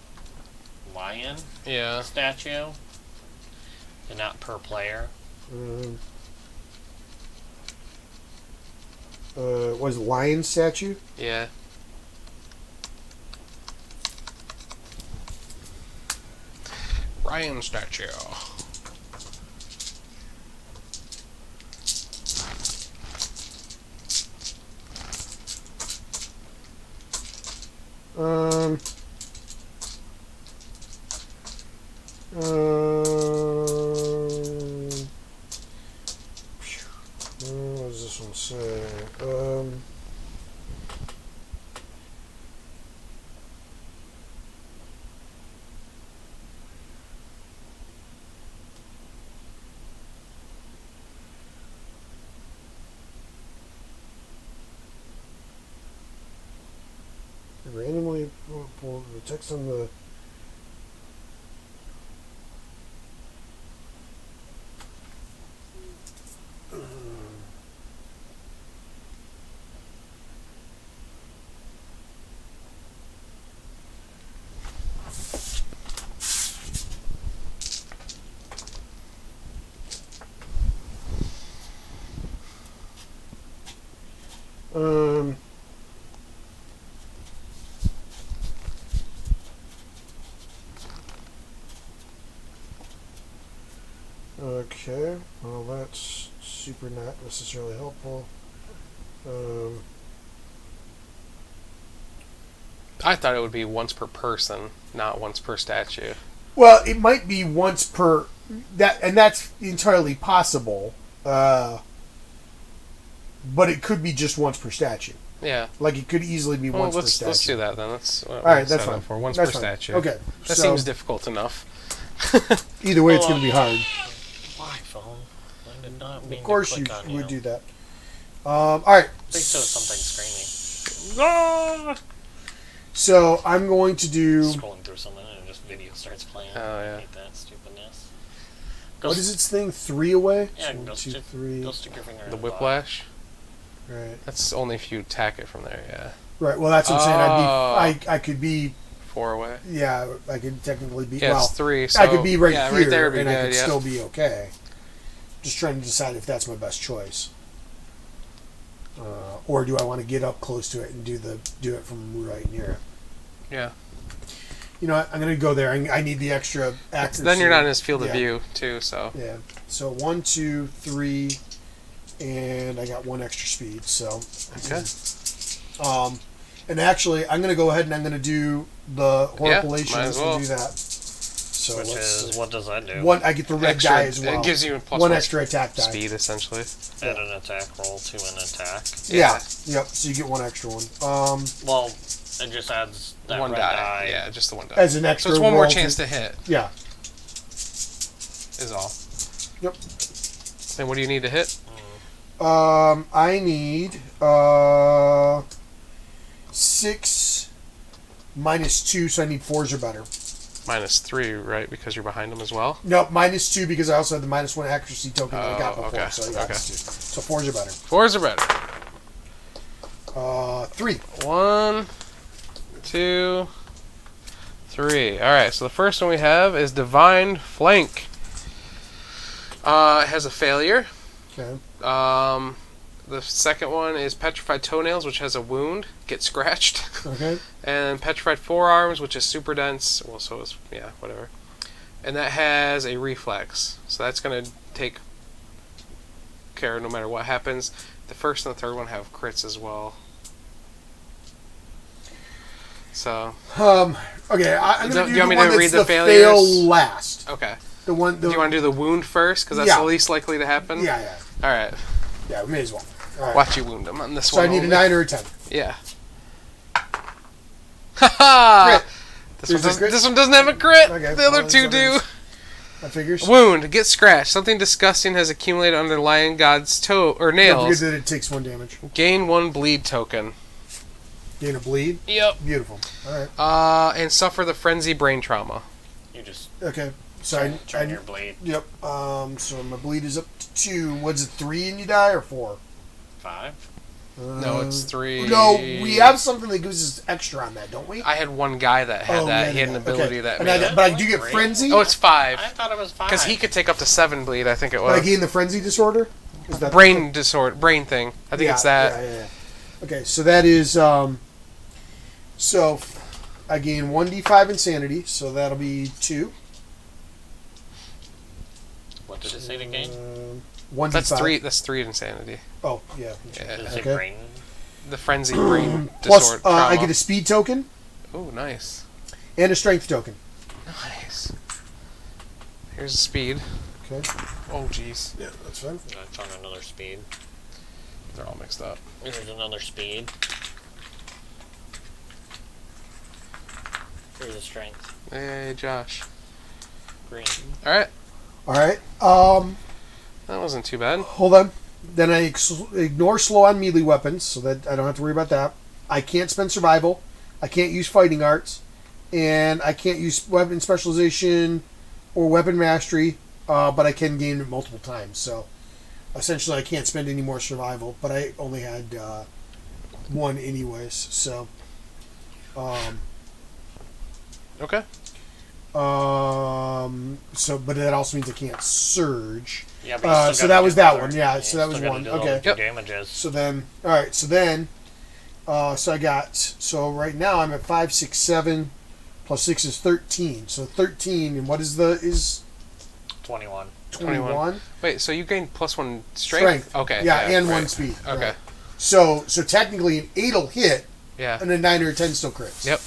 lion Yeah. statue, and not per player. Was lion statue? Yeah. Ryan statue. What does this one say? Randomly pull the text on the. Okay, well that's super not necessarily helpful. I thought it would be once per person, not once per statue. Well, it might be once per and that's entirely possible. But it could be just once per statue. Yeah. Like it could easily be Well, once per let's statue. do that then. That's All right, that's fine. For once That's per fine. statue. Okay. That so seems difficult enough. either way, it's going to be hard. Why, phone? I did not mean Of course, to you click on would do that. All right. I think so. Something screaming. Ah! So I'm going to do. Scrolling through something and just video starts playing. Oh, yeah. I hate that stupidness. What is its thing? 3 away. Yeah, So go 1, 2, stick, 3. go stick your finger in The the whiplash. Right. That's only if you attack it from there. Yeah. Right. Well, that's what I'm saying. I could be. 4 away. Yeah, I could technically be. Yeah, well, it's 3. So I could be right yeah, here, right there would be and good, I could yeah. still be okay. Just trying to decide if that's my best choice, or do I want to get up close to it and do it from right near it? Yeah. You know what? I'm going to go there. I need the extra accuracy. Then you're not in his field of Yeah. view too. So. Yeah. So 1, 2, 3, and I got 1 extra speed. So. Okay. And actually, I'm going to go ahead and I'm going to do the Horripilation might as well. and do that. So Which is, what does that do? I get the red Extra, die as well. It gives you plus one extra attack die. speed essentially. Add an attack roll to an attack. Yeah. Yep. So you get 1 extra one. Well, it just adds that 1 red die. Yeah, just the 1 die. As an extra. So it's 1 more roll chance to hit. Yeah. Is all. Yep. And what do you need to hit? I need 6 minus 2, so I need 4s or better. -3, right? Because you're behind him as well. No, -2 because I also had the -1 accuracy token that I got before. Okay. So yeah, Okay. it's 2. So 4s or better. 4s are better. 3. 1, 2, 3. All right. So the first one we have is Divine Flank. It has a failure. Okay. The second one is Petrified Toenails, which has a wound. Get scratched. Okay. And Petrified Forearms, which is super dense. Well, so is, yeah, whatever. And that has a reflex. So that's going to take care no matter what happens. The first and the third one have crits as well. So. Okay, I'm going to you want me one to that's read the the failures? fail last. Okay. The one. Do you want to do the wound first? Because that's Yeah. the least likely to happen? Yeah. All right. Yeah, we may as well. All right. Watch you wound him on this So one. I need only. a 9 or a 10. Yeah. Haha! Crit. This one doesn't have a crit. Okay, The other well, two so do. That figures. Wound. Get scratched. Something disgusting has accumulated under Lion God's toe or Don't nails. forget that it takes 1 damage. Gain 1 bleed token. Gain a bleed. Yep. Beautiful. All right. And suffer the frenzy brain trauma. You just Okay. So turn your blade. Yep. So my bleed is up to 2. What's it? 3 and you die or 4? 5. No, it's 3. No, we have something that gives us extra on that, don't we? I had one guy that had that. yeah, He had an yeah. ability Okay. that And made it. but I do get frenzy. Oh, it's 5. I thought it was 5. Because he could take up to 7 bleed, I think it But I was. gain the frenzy disorder. Is that Brain disorder. Brain thing. I think it's that. Yeah. Okay, so that is so I gain 1d5 insanity, so that'll be 2. What did it say to gain? 1d5. That's 3. That's 3 insanity. Oh, yeah. Yeah. Is Okay. it brain? The frenzy brain Plus, disorder. I get a speed token Oh, nice. and a strength token. Nice. Here's the speed. Okay. Oh, jeez. Yeah, that's fine. I found another speed. They're all mixed up. Here's another speed. Here's a strength. Hey, Josh. Green. All right. All right. That wasn't too bad. Hold on. Then I ignore slow on melee weapons, so that I don't have to worry about that. I can't spend survival. I can't use fighting arts, and I can't use weapon specialization or weapon mastery. But I can gain it multiple times. So essentially, I can't spend any more survival. But I only had 1 anyways. So. Okay. So, but that also means I can't surge. Yeah, but you still so gotta that do was the that other- one. Yeah, you so that was still gotta one. do all Okay. the Yep. damages. So then, all right. So then, so I got. So right now I'm at 5, 6, 7, plus 6 is 13. So 13, and what is 21. 21? Wait, so you gained +1 strength? Okay. Yeah, and right. 1 speed. Okay. Right. So technically an 8 will hit, Yeah. and a 9 or a 10 still crits. Yep.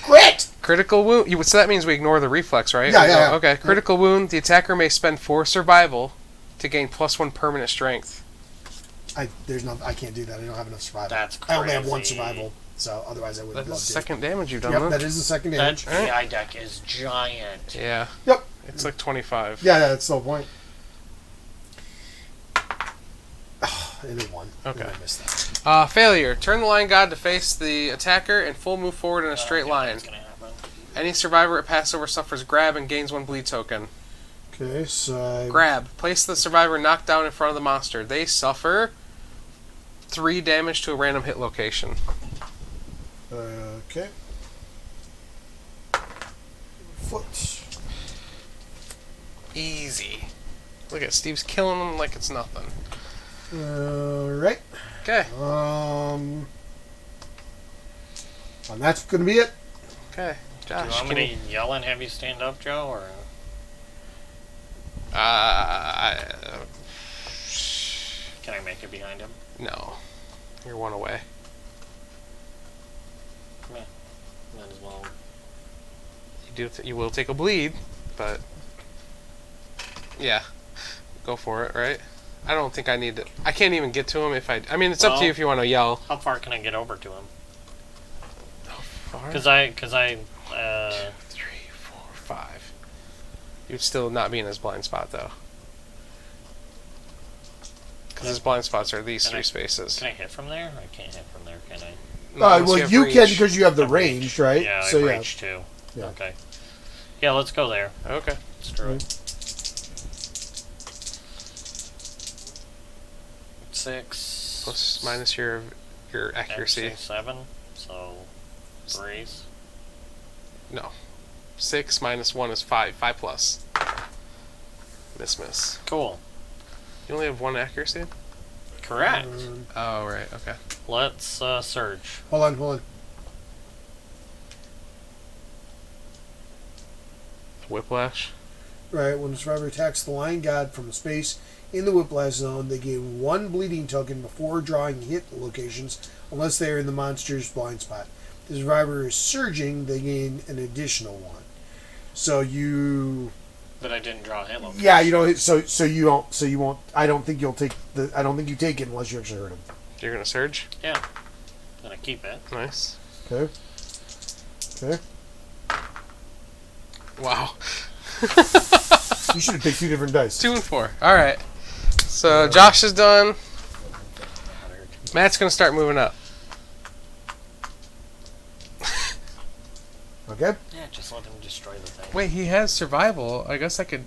Crit. Critical wound. So that means we ignore the reflex, right? Yeah. Okay. Critical wound. The attacker may spend 4 survival to gain +1 permanent strength. I can't do that. I don't have enough survival. That's I only have one crazy. survival, so otherwise I would have That's loved the to. second damage you've done. Yep, Huh? that is the second That damage. GI deck is giant. Yeah. Yep. It's like 25. Yeah, that's the whole point. And it won. Okay. I missed that. Failure. Turn the Lion God to face the attacker and full move forward in a straight line. That's gonna happen. Any survivor at Passover suffers grab and gains 1 bleed token. Okay, so Grab. Place the survivor knocked down in front of the monster. They suffer 3 damage to a random hit location. Okay. Foot. Easy. Look at Steve's killing them like it's nothing. Right. Okay. And that's gonna be it. Okay. Do you Josh, want me to yell and have you stand up, Joe, or? Can I make it behind him? No. You're 1 away. Come here. Might as well. You will take a bleed, but yeah, go for it, right? I don't think I need to. I can't even get to him if I. I mean, it's up to you if you want to yell. How far can I get over to him? How far? Because I 2, 3, 4, 5. You'd still not be in his blind spot though, because his blind spots are these 3 spaces. Can I hit from there? I can't hit from there, can I? No, unless Well, have you can reach. because you have the I've range, right? Yeah, I so reach too. Yeah. Okay. Yeah, let's go there. Okay. Let's do it. 6 Plus minus your accuracy. actually 7. So 3s. No. 6 minus 1 is 5. 5 plus. Miss. Cool. You only have 1 accuracy? Correct. Oh, right. Okay. Let's surge. Hold on. Whiplash. Right, when the survivor attacks the Lion God from space in the Whiplash Zone, they gain 1 bleeding token before drawing hit locations, unless they are in the monster's blind spot. If the survivor is surging, they gain an additional 1. So you. But I didn't draw a hit location. Yeah, you don't. So you don't. So you won't. I don't think you'll take the. I don't think you take it unless you actually hurt him. You're gonna surge? Yeah. I'm gonna keep it. Nice. Okay. Wow. You should have picked 2 different dice. 2 and 4. Alright. So Josh is done. Matt's gonna start moving up. Okay. Yeah, just let him destroy the thing. Wait, he has survival. I guess I could.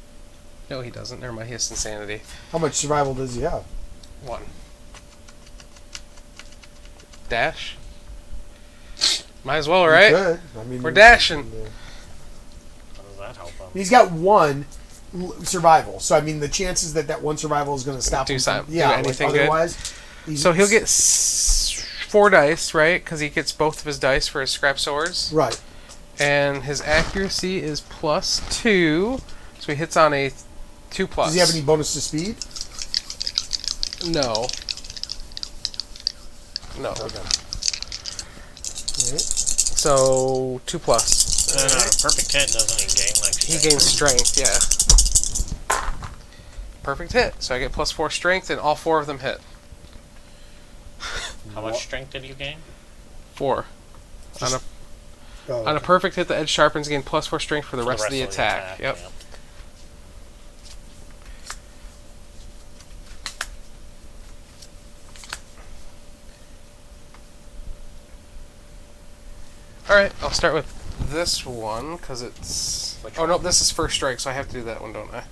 No, he doesn't. Never mind. He has insanity. How much survival does he have? 1. Dash. Might as well, You right? could. I mean, We're dashing. How does that help him? He's got 1 survival, so I mean the chances that 1 survival is going to stop Do him. some- From, do yeah, anything like good? otherwise. So he'll get 4 dice, right? Because he gets both of his dice for his scrap swords. Right. And his accuracy is +2. So he hits on a 2+. Does he have any bonus to speed? No. No. Okay. So 2+. On a perfect hit, doesn't he gain like He strength? gains strength, yeah. Perfect hit. So I get +4 strength, and all 4 of them hit. How much strength did you gain? 4. On a perfect hit, the edge sharpens, gain +4 strength for the rest of the attack. Yep. Yeah. Alright, I'll start with this one, because it's... Which oh, one? no, this is first strike, so I have to do that one, don't I?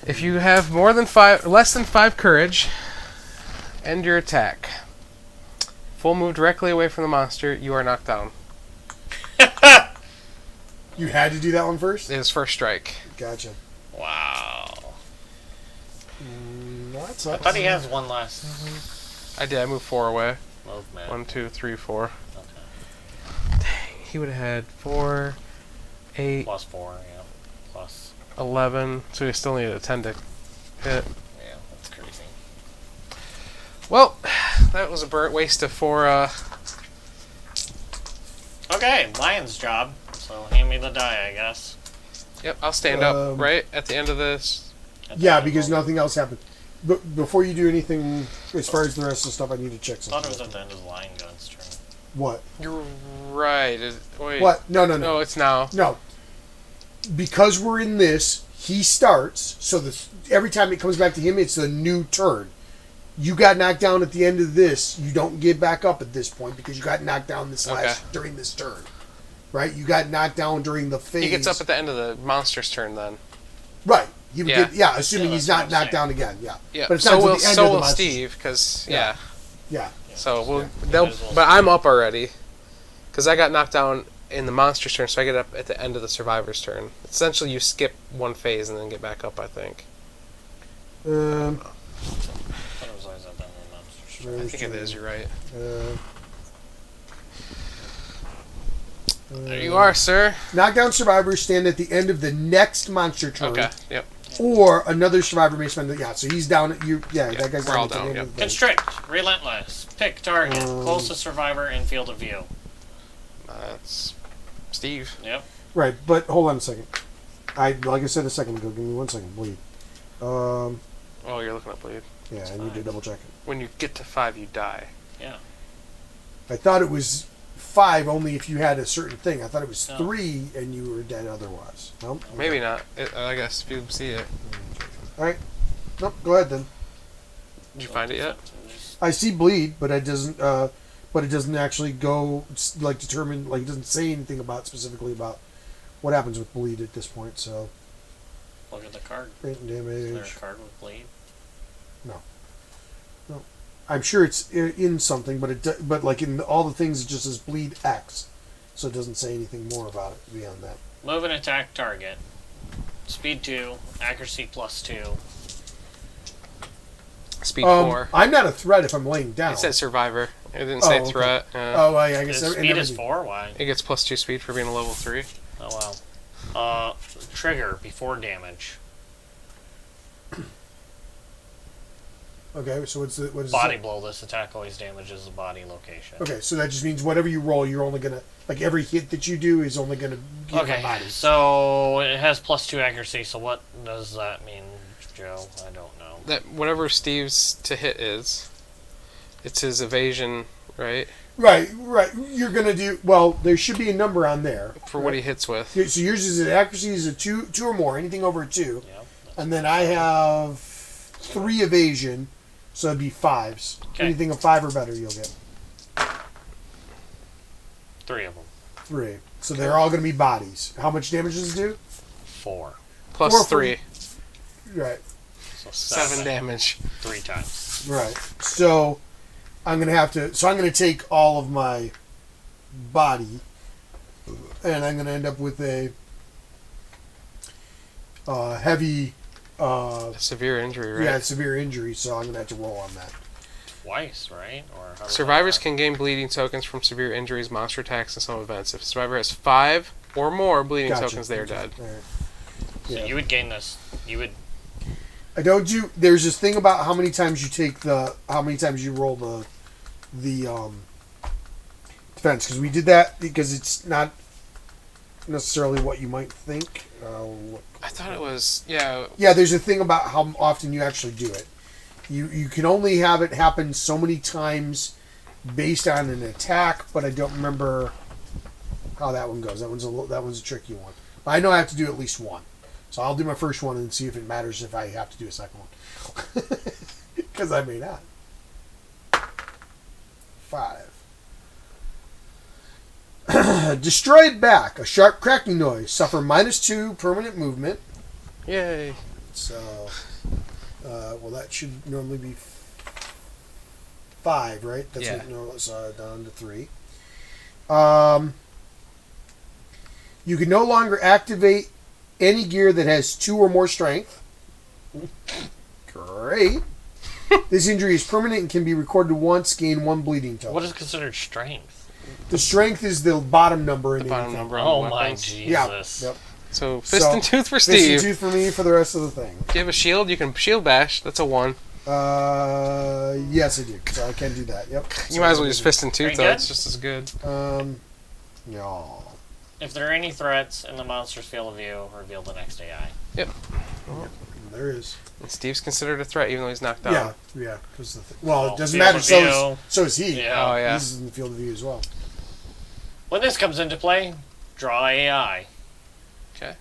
If you have less than 5 courage, end your attack. Full move directly away from the monster, you are knocked down. You had to do that one first? It is first strike. Gotcha. Wow. That I sucks. thought he has one less I did, I moved 4 away. movement. 1, 2, 3, 4. Okay. Dang, he would have had 4, 8, Plus 4, yeah. Plus. 11, so he still needed a 10 to hit. Yeah, that's crazy. Well, that was a burnt waste of 4, Okay, Lion's job. So hand me the die, I guess. Yep, I'll stand up right at the end of this. Yeah, because nothing else happened. before you do anything as far as the rest of the stuff, I need to check I something. thought it was at the end of the Lion Gun's turn. What? You're right. Wait. What? No. No, it's now. No. Because we're in this, he starts, so every time it comes back to him, it's a new turn. You got knocked down at the end of this, you don't get back up at this point because you got knocked down during this turn. Right? You got knocked down during the phase. He gets up at the end of the monster's turn then. Right. He would Yeah. assuming he's not knocked down again. Yeah. Yeah. But it's not so until the end so of the will monster's- Steve, because, Yeah. So might they'll. as well But I'm up already, because I got knocked down in the monster's turn, so I get up at the end of the survivor's turn. Essentially, you skip one phase and then get back up, I think. I thought it was always at the end of the monster's turn. I think it is, you're right. There you are, sir. Knockdown survivors stand at the end of the next monster turn. Okay, yep. Or another survivor may spend so he's down at you. Yeah, that guy's we're down all at the down, end yep. of the Constrict. Relentless. Pick target. Closest survivor in field of view. That's Steve. Yep. Right, but hold on a second. Like I said a second ago, give me 1 second, bleed. Oh, you're looking up bleed. Yeah, I need to double check it. When you get to 5, you die. Yeah. I thought it was 5 only if you had a certain thing. I thought it was No. 3 and you were dead otherwise. No? Okay. Maybe not. I guess if you see it. Alright. Nope, go ahead then. Did you find it yet? I see bleed, but it doesn't but it doesn't actually go determine it doesn't say anything specifically about what happens with bleed at this point, so Look at the card. rate and Is there damage. a card with bleed? I'm sure it's in something, but like in all the things, it just says bleed X, so it doesn't say anything more about it beyond that. Move and attack target. Speed 2. Accuracy +2. Speed 4. I'm not a threat if I'm laying down. It said survivor. It didn't say okay. threat. I guess His speed is 4? Why? It gets +2 speed for being a level 3. Oh, wow. Trigger before damage. Okay, so what is Body it? blow. This attack always damages the body location. Okay, so that just means whatever you roll, you're only gonna every hit that you do is only gonna get my Okay, body. so it has +2 accuracy, so what does that mean, Joe? I don't know. That whatever Steve's to hit is, it's his evasion, right? Right. You're gonna do well. There should be a number on there For what he hits with. So yours is accuracy is a two or more, anything over a 2, Yep. and then I have 3 evasion, so it'd be 5s. Okay. Anything of 5 or better, you'll get 3 of them. 3. So they're all gonna be bodies. How much damage does it do? 4. Plus 4 for- 3. Right. So 7 damage. 3 times. Right. So I'm gonna take all of my body, and I'm gonna end up with a heavy, Severe injury, right? severe injury. So I'm gonna have to roll on that. Twice, right? Or how does Survivors that can gain bleeding tokens from severe injuries, monster attacks, and some events. If a survivor has 5 or more bleeding Gotcha. tokens, they are dead. All right. So Yeah. you would gain this. You would. I don't do. There's this thing about how many times you roll the defense, because we did that because it's not necessarily what you might think. I thought it was, yeah. Yeah, there's a thing about how often you actually do it. You can only have it happen so many times based on an attack, but I don't remember how that one goes. That one's a tricky one. But I know I have to do at least one. So I'll do my first one and see if it matters if I have to do a second one. Because I may not. 5. Destroyed back. A sharp cracking noise. Suffer -2 permanent movement. Yay. So, well, that should normally be 5, right? That's Yeah. what, no, so down to 3. You can no longer activate any gear that has 2 or more strength. Great. This injury is permanent and can be recorded once. Gain 1 bleeding token. What is considered strength? The strength is the bottom number in The bottom anything. number on Oh the my weapons. Jesus! Yep. So, fist and tooth for Fist Steve. and tooth for me for the rest of the thing. If you have a shield, you can shield bash. That's a 1. Yes, I do. So I can do that. Yep. You might as well use fist and Are tooth, you though. good? It's just as good. No. If there are any threats in the monster's field of view, reveal the next AI. Yep. there is. And Steve's considered a threat even though he's knocked down. Yeah. Well, it doesn't field matter. of view. So is he. Yeah. Oh, yeah. He's in the field of view as well. When this comes into play, draw AI. Okay.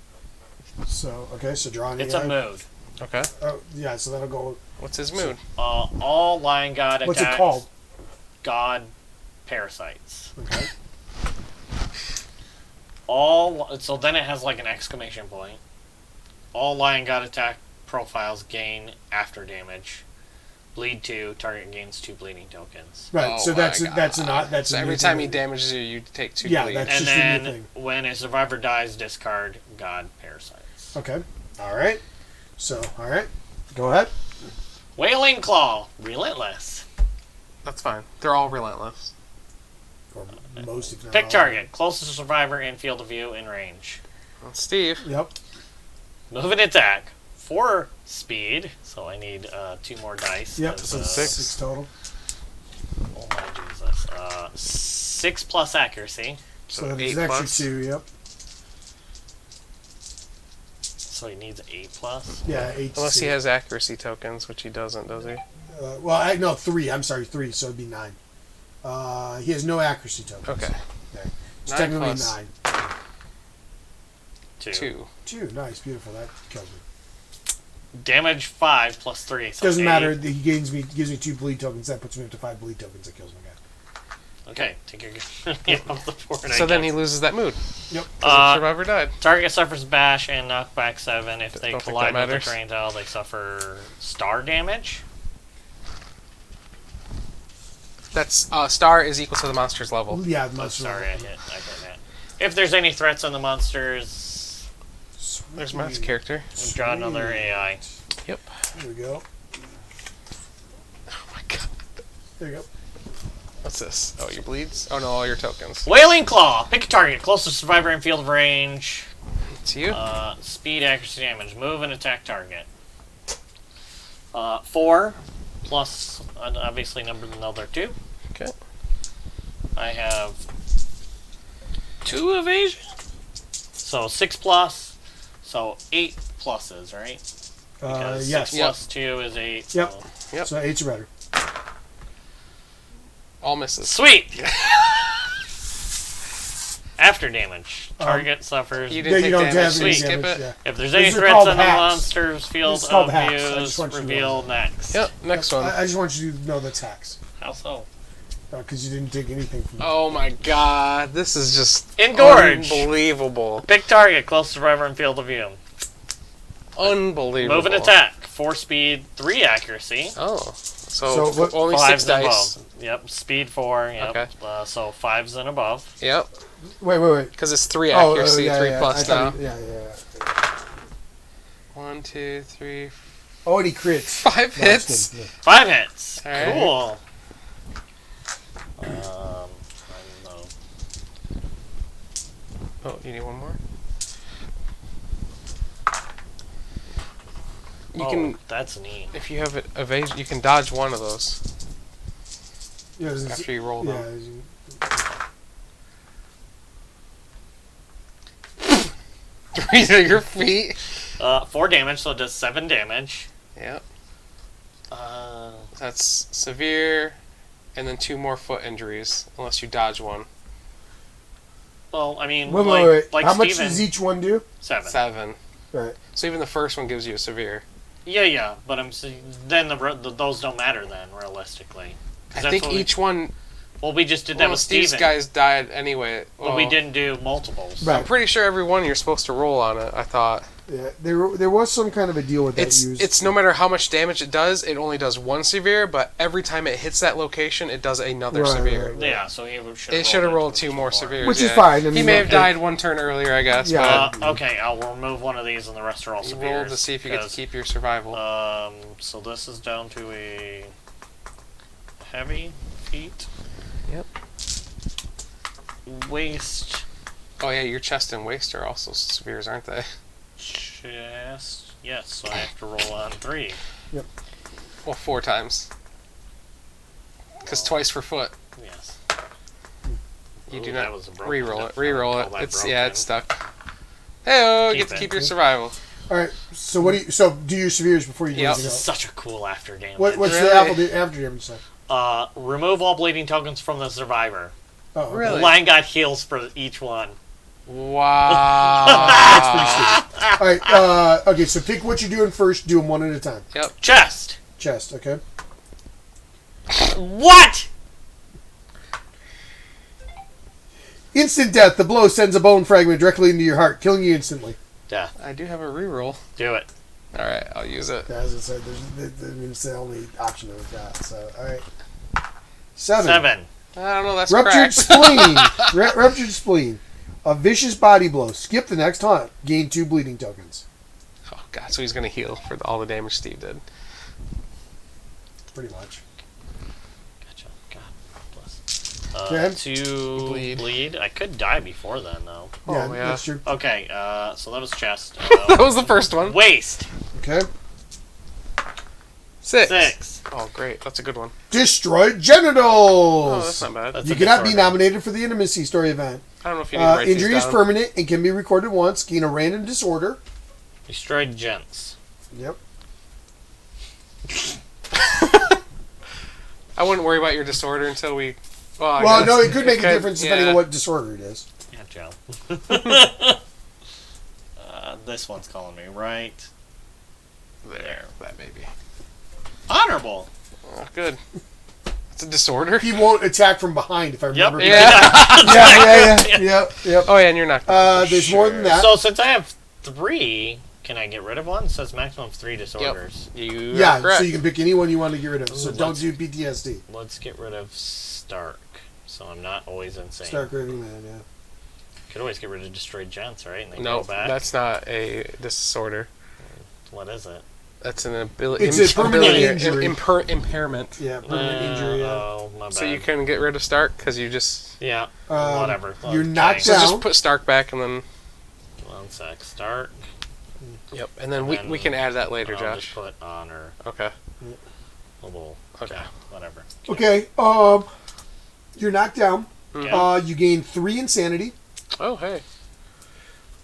So draw an It's AI. a mood. Okay. Oh, yeah, so that'll go... What's his mood? All Lion God attacks. What's it called? God parasites. Okay. So then it has like an exclamation point. All Lion God attack profiles gain after damage. Bleed 2, target gains 2 bleeding tokens. Right, Oh so my that's God. So a every new time he thing. damages you, you take 2 Yeah, bleed. that's And just a new then thing. when a survivor dies, discard God parasites. Okay. All right. So, all right. Go ahead. Wailing Claw, relentless. That's fine. They're all relentless. Or most, if not Pick all. target, closest survivor in field of view in range. Well, Steve. Yep. Move and attack. 4 speed, so I need 2 more dice. Yep. 'cause, So 6 total. Oh my Jesus. 6 plus accuracy. So So there's 8 an extra plus. 2. Yep. So he needs 8 plus. Yeah, 8. Unless he has accuracy tokens, which he doesn't, does he? No, 3. I'm sorry, 3. So it'd be 9. He has no accuracy tokens. Okay. It's 9 technically plus 9. 2. 2. Nice, beautiful. That kills me. Damage 5 plus 3. So Doesn't 8. matter. He gives me 2 bleed tokens. That puts me up to 5 bleed tokens. That kills my guy. Okay, take your yeah, off the board. So then he loses that mood. Yep. Because the survivor died. Target suffers bash and knockback 7. If they Don't think collide that with the matters. terrain tile, they suffer star damage. That's star is equal to the monster's level. Yeah, Oh, most sorry, I hit that. If there's any threats on the monsters, There's Matt's character. we draw another AI. Yep. There we go. Oh my god. There you go. What's this? Oh, your bleeds? Oh no, all your tokens. Wailing Claw. Pick a target. Closest survivor in field of range. It's you. Speed, accuracy, damage. Move and attack target. 4 plus, obviously, another 2. Okay. I have 2 evasion. So 6 plus. So 8 pluses, right? Because Yes. 6 plus 2 is 8. Yep. So. Yep. So 8's are better. All misses. Sweet! After damage. Target suffers. You Yeah, didn't you take don't damage. have so any you skip damage. it. Yeah. If there's Those any are threats called on the hacks. monster's field It's called of hacks. I just views, want you to know reveal that. next. Yep. Next one. I just want you to know that's hacks. How so? Because you didn't take anything from Oh my god, this is just Engorge. unbelievable. Pick target. Close survivor in field of view. Unbelievable. Move and attack. 4 speed, 3 accuracy. Oh. So what- only 5's 6 and dice. above. Yep. Speed 4. Yep. Okay. So 5's and above. Yep. Wait. Because it's 3 accuracy, yeah, 3 yeah. plus I thought now. Yeah. 1, 2, 3, Oh, and he crits. 5 No, that's hits. good, yeah. 5 hits. All right. Cool. I don't know. Oh, you need one more? You can, That's neat. if you have it evasion, you can dodge one of those Yeah, it's- after you roll yeah, them. Three to your feet. 4 damage, so it does 7 damage. Yep. Uh, That's severe, and then 2 more foot injuries, unless you dodge one. well, I mean, Wait. like How much Steven, does each one do? 7. 7. Right. So even the first one gives you a severe. Yeah, but I'm saying then those don't matter then realistically. 'Cause I that's think what we- each one. Well, we just did that Well, with Steve's Steven. guys died anyway. But we Well, didn't do multiples. Right. I'm pretty sure every one you're supposed to roll on it. I thought Yeah. There was some kind of a deal with that used. it's no matter how much damage it does, it only does 1 severe. But every time it hits that location, it does another Right, severe. right. Yeah, so he should It should have rolled 2 more severes. Which is yeah. fine, I He mean, may have okay. died 1 turn earlier, I guess. Yeah. Okay, I'll remove one of these, and the rest are all But roll severe. to see if you get to keep your survival. So this is down to a heavy feat. Yep. Waist, Oh yeah, your chest and waist are also severes, aren't they? chest. Yes, so I have to roll on 3. Well, 4 times. Because twice for foot. Yes. You Ooh, do that not was a broken re-roll death. it. Re-roll I it. would call that It's broken. yeah, it's stuck. Hey, Keep get to it. keep your survival. All right. So what do you? So do your severes before you do Yep. anything This is else. such a cool after damage. What's Really? the after damage say? Remove all bleeding tokens from the survivor. Oh, okay. Really? Lion God heals for each one. Wow. That's pretty stupid. All right. Okay. So pick what you're doing first. Do them one at a time. Yep. Chest. Chest. Okay. What? Instant death. The blow sends a bone fragment directly into your heart, killing you instantly. Death. I do have a reroll. Do it. All right, I'll use it. As I said, it's the only option that we've got. So, all right. 7. 7. I don't know. That's Ruptured cracked. spleen. Ruptured spleen. A vicious body blow. Skip the next haunt. Gain 2 bleeding tokens. Oh god, so he's gonna heal for all the damage Steve did. Pretty much. Gotcha. God bless. Okay. 2 Bleed. bleed. I could die before then, though. Yeah, Oh, yeah. that's true. Okay, so that was chest. That was the first one. Waist. Okay. 6. 6. Oh great, that's a good one. Destroyed Oh, genitals. that's not bad. That's You a cannot be disorder. nominated for the intimacy story event. I don't know if you need to write these Injury is down. permanent and can be recorded once. Gain a random disorder. Destroyed gents. Yep. I wouldn't worry about your disorder until we. I Well, guess. no, it could make a could, difference depending yeah. on what disorder it is. Yeah, Joe. This one's calling me, right? There, that maybe. Honorable. Oh, good. It's a disorder. He won't attack from behind, if I Yep. remember. Yeah. Yep. Oh yeah, and you're not. There's more than that. So since I have 3, can I get rid of one? It says maximum of 3 disorders. You. Yeah, are correct. so you can pick any one you want to get rid of. So Ooh, don't let's- do PTSD. Let's get rid of Stark, so I'm not always insane. Stark Raving Man, yeah. Could always get rid of destroyed gents, right? And then No, go back. that's not a disorder. What is it? That's an ability. It's a permanent injury. Impairment. Yeah, permanent injury, yeah. Oh, my bad. So you couldn't get rid of Stark because you just. Yeah. Whatever. Whatever. You're knocked So down. just put Stark back and then. 1 sec. Stark. Yep, and then, And we can add that later, I'll just Josh. put honor. Okay. A little. Okay. Whatever. Okay, you're knocked down. Yeah. You gain 3 insanity. Oh hey.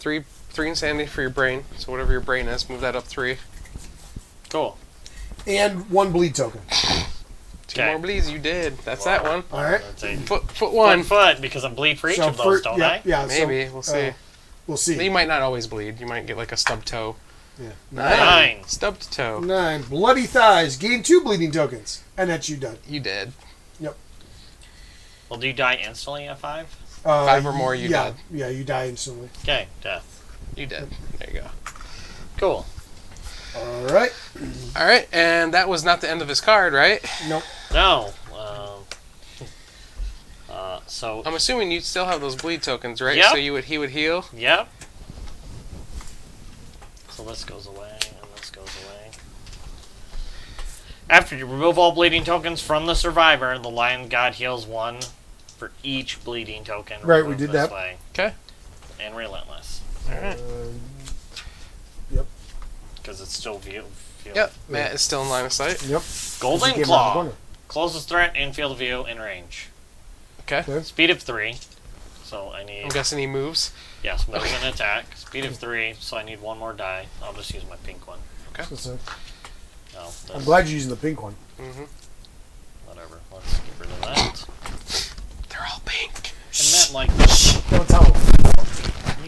Three insanity for your brain. So whatever your brain is, move that up 3. Cool. And 1 bleed token. 2 Okay. more bleeds. You did. That's that one. All right. That's a Foot 1. foot because I'm bleed for each So of those, for- don't yeah, I? Yeah, Maybe we'll see. We'll see. You might not always bleed. You might get like a stubbed toe. Yeah. 9. Stubbed toe. 9. Bloody thighs. Gain 2 bleeding tokens. And that's you done. You did. Well, do you die instantly at 5? 5 or more, you yeah, died. Yeah, you die instantly. Okay, death. You did. There you go. Cool. All right. All right, and that was not the end of his card, right? Nope. No. So, I'm assuming you still have those bleed tokens, right? Yep. So he would heal. yep. So this goes away, and this goes away. After you remove all bleeding tokens from the survivor, the Lion God heals 1 for each bleeding token. Right, we removed did this that. way. Okay. And relentless. All right. Yep. Because it's still view. Yep. Matt is still in line of sight. Yep. Golden Came out of the Claw. corner. Closest threat in field of view in range. Okay. Okay. Speed of 3. So I I'm need. guessing he moves. Yes, move and attack. Speed of 3. So I need 1 more die. I'll just use my pink one. So, No. I'm This, glad you're using the pink one. Mm-hmm. whatever. Let's get rid of that. They're all pink. And that like. Don't tell him.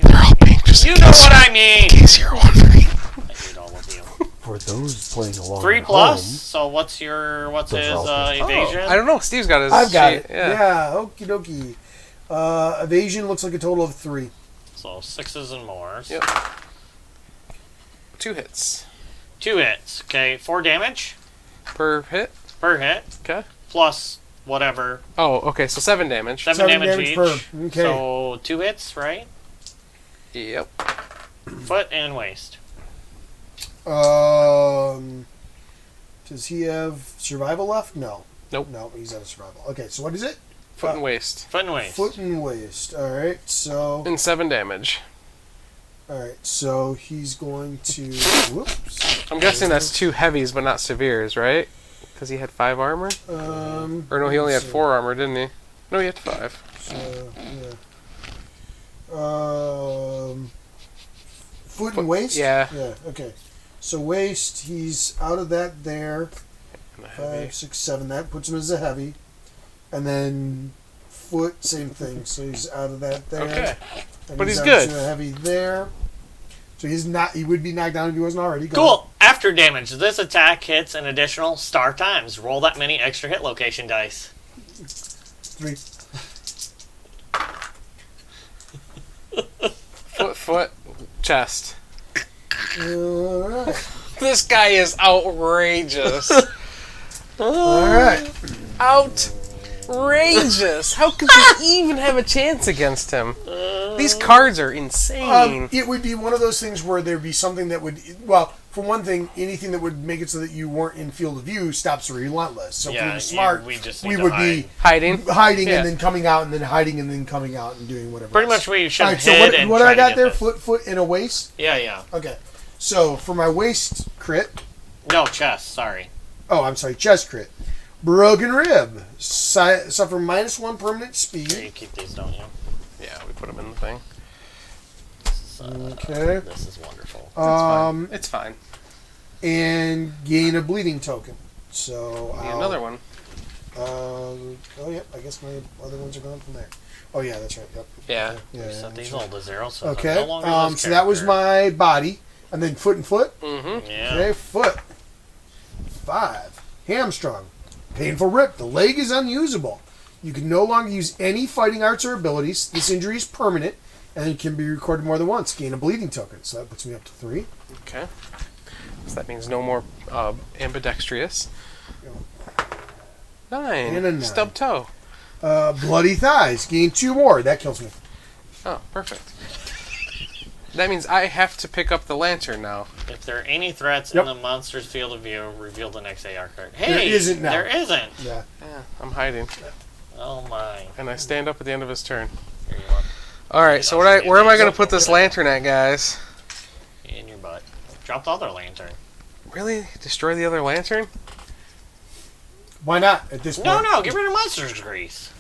They're all pink. Just You know what I mean! in case you're wondering. I hate all of you. For those playing along 3 at plus. home, So what's his Those are all pink. evasion? I don't know. Steve's got his. I've got sheet. it. Yeah. Okie dokie. Evasion looks like a total of 3. So 6s and more. Yep. 2 hits 2 hits. Okay, 4 damage per hit. per hit. Okay. Plus whatever. Oh, okay. So 7 damage. 7 7 damage damage each. per. Okay. So 2 hits, right? Yep. Foot and waist. Does he have survival left? No. Nope. No, he's out of survival. Okay, so what is it? Foot and waist. Foot and waist. Foot and waist. All right. So. And 7 damage. All right. So he's going to. Whoops. I'm guessing that's 2 heavies, but not severes, right? Because he had 5 armor. Or no, he only had 4 armor, didn't he? No, he had 5. So, yeah. Foot and waist? Yeah. Yeah, okay. So waist, he's out of that there. And a heavy. 5, 6, 7. That puts him as a heavy. And then foot, same thing. So he's out of that there. Okay. And But he's down good. to a heavy there. So he's not. He would be knocked down if he wasn't already. Go Cool. After damage, this attack hits an additional star times. Roll that many extra hit location dice. 3. Foot, chest. Alright. This guy is outrageous. Alright. Outrageous. How could you even have a chance against him? These cards are insane. It would be one of those things where there'd be something that would, well, for one thing, anything that would make it so that you weren't in field of view stops Relentless. So if we were smart, we just we need to would hide. be Hiding. and then coming out, and then hiding and then coming out and doing whatever. Pretty else. much we should Alright, hit so and what try I to got get there, this. foot, and a waist? Yeah. Okay. So for my waist crit, No, chest, sorry. oh, I'm sorry, chest crit. Broken rib. Suffer -1 permanent Here, you speed. keep these, don't you? Yeah, we put him in the thing. Okay. This is wonderful. It's fine. And gain a bleeding token. So Need another one. Oh yeah, I guess my other ones are gone from there. Oh yeah, that's right. Yep. Yeah. Yeah. Set these that's all to 0, so right. I'm no Okay. longer this So that was character. my body, and then foot and foot. Mm-hmm. Yeah. Okay, foot. 5. Hamstrung. Painful rip. The leg is unusable. You can no longer use any fighting arts or abilities. This injury is permanent, and it can be recorded more than once. Gain a bleeding token. So that puts me up to 3. Okay. So that means no more ambidextrous. 9. And a 9. Stub toe. Bloody thighs. Gain 2 more. That kills me. Oh, perfect. That means I have to pick up the lantern now. If there are any threats Yep. in the monster's field of view, reveal the next AR card. There Hey, isn't now. There isn't. Yeah. Yeah, I'm hiding. Oh my. And I stand up at the end of his turn. Here you are. Alright, so where am I going to put this lantern at, guys? In your butt. Drop the other lantern. Really? Destroy the other lantern? Why not at this point? No, get rid of monster's grease.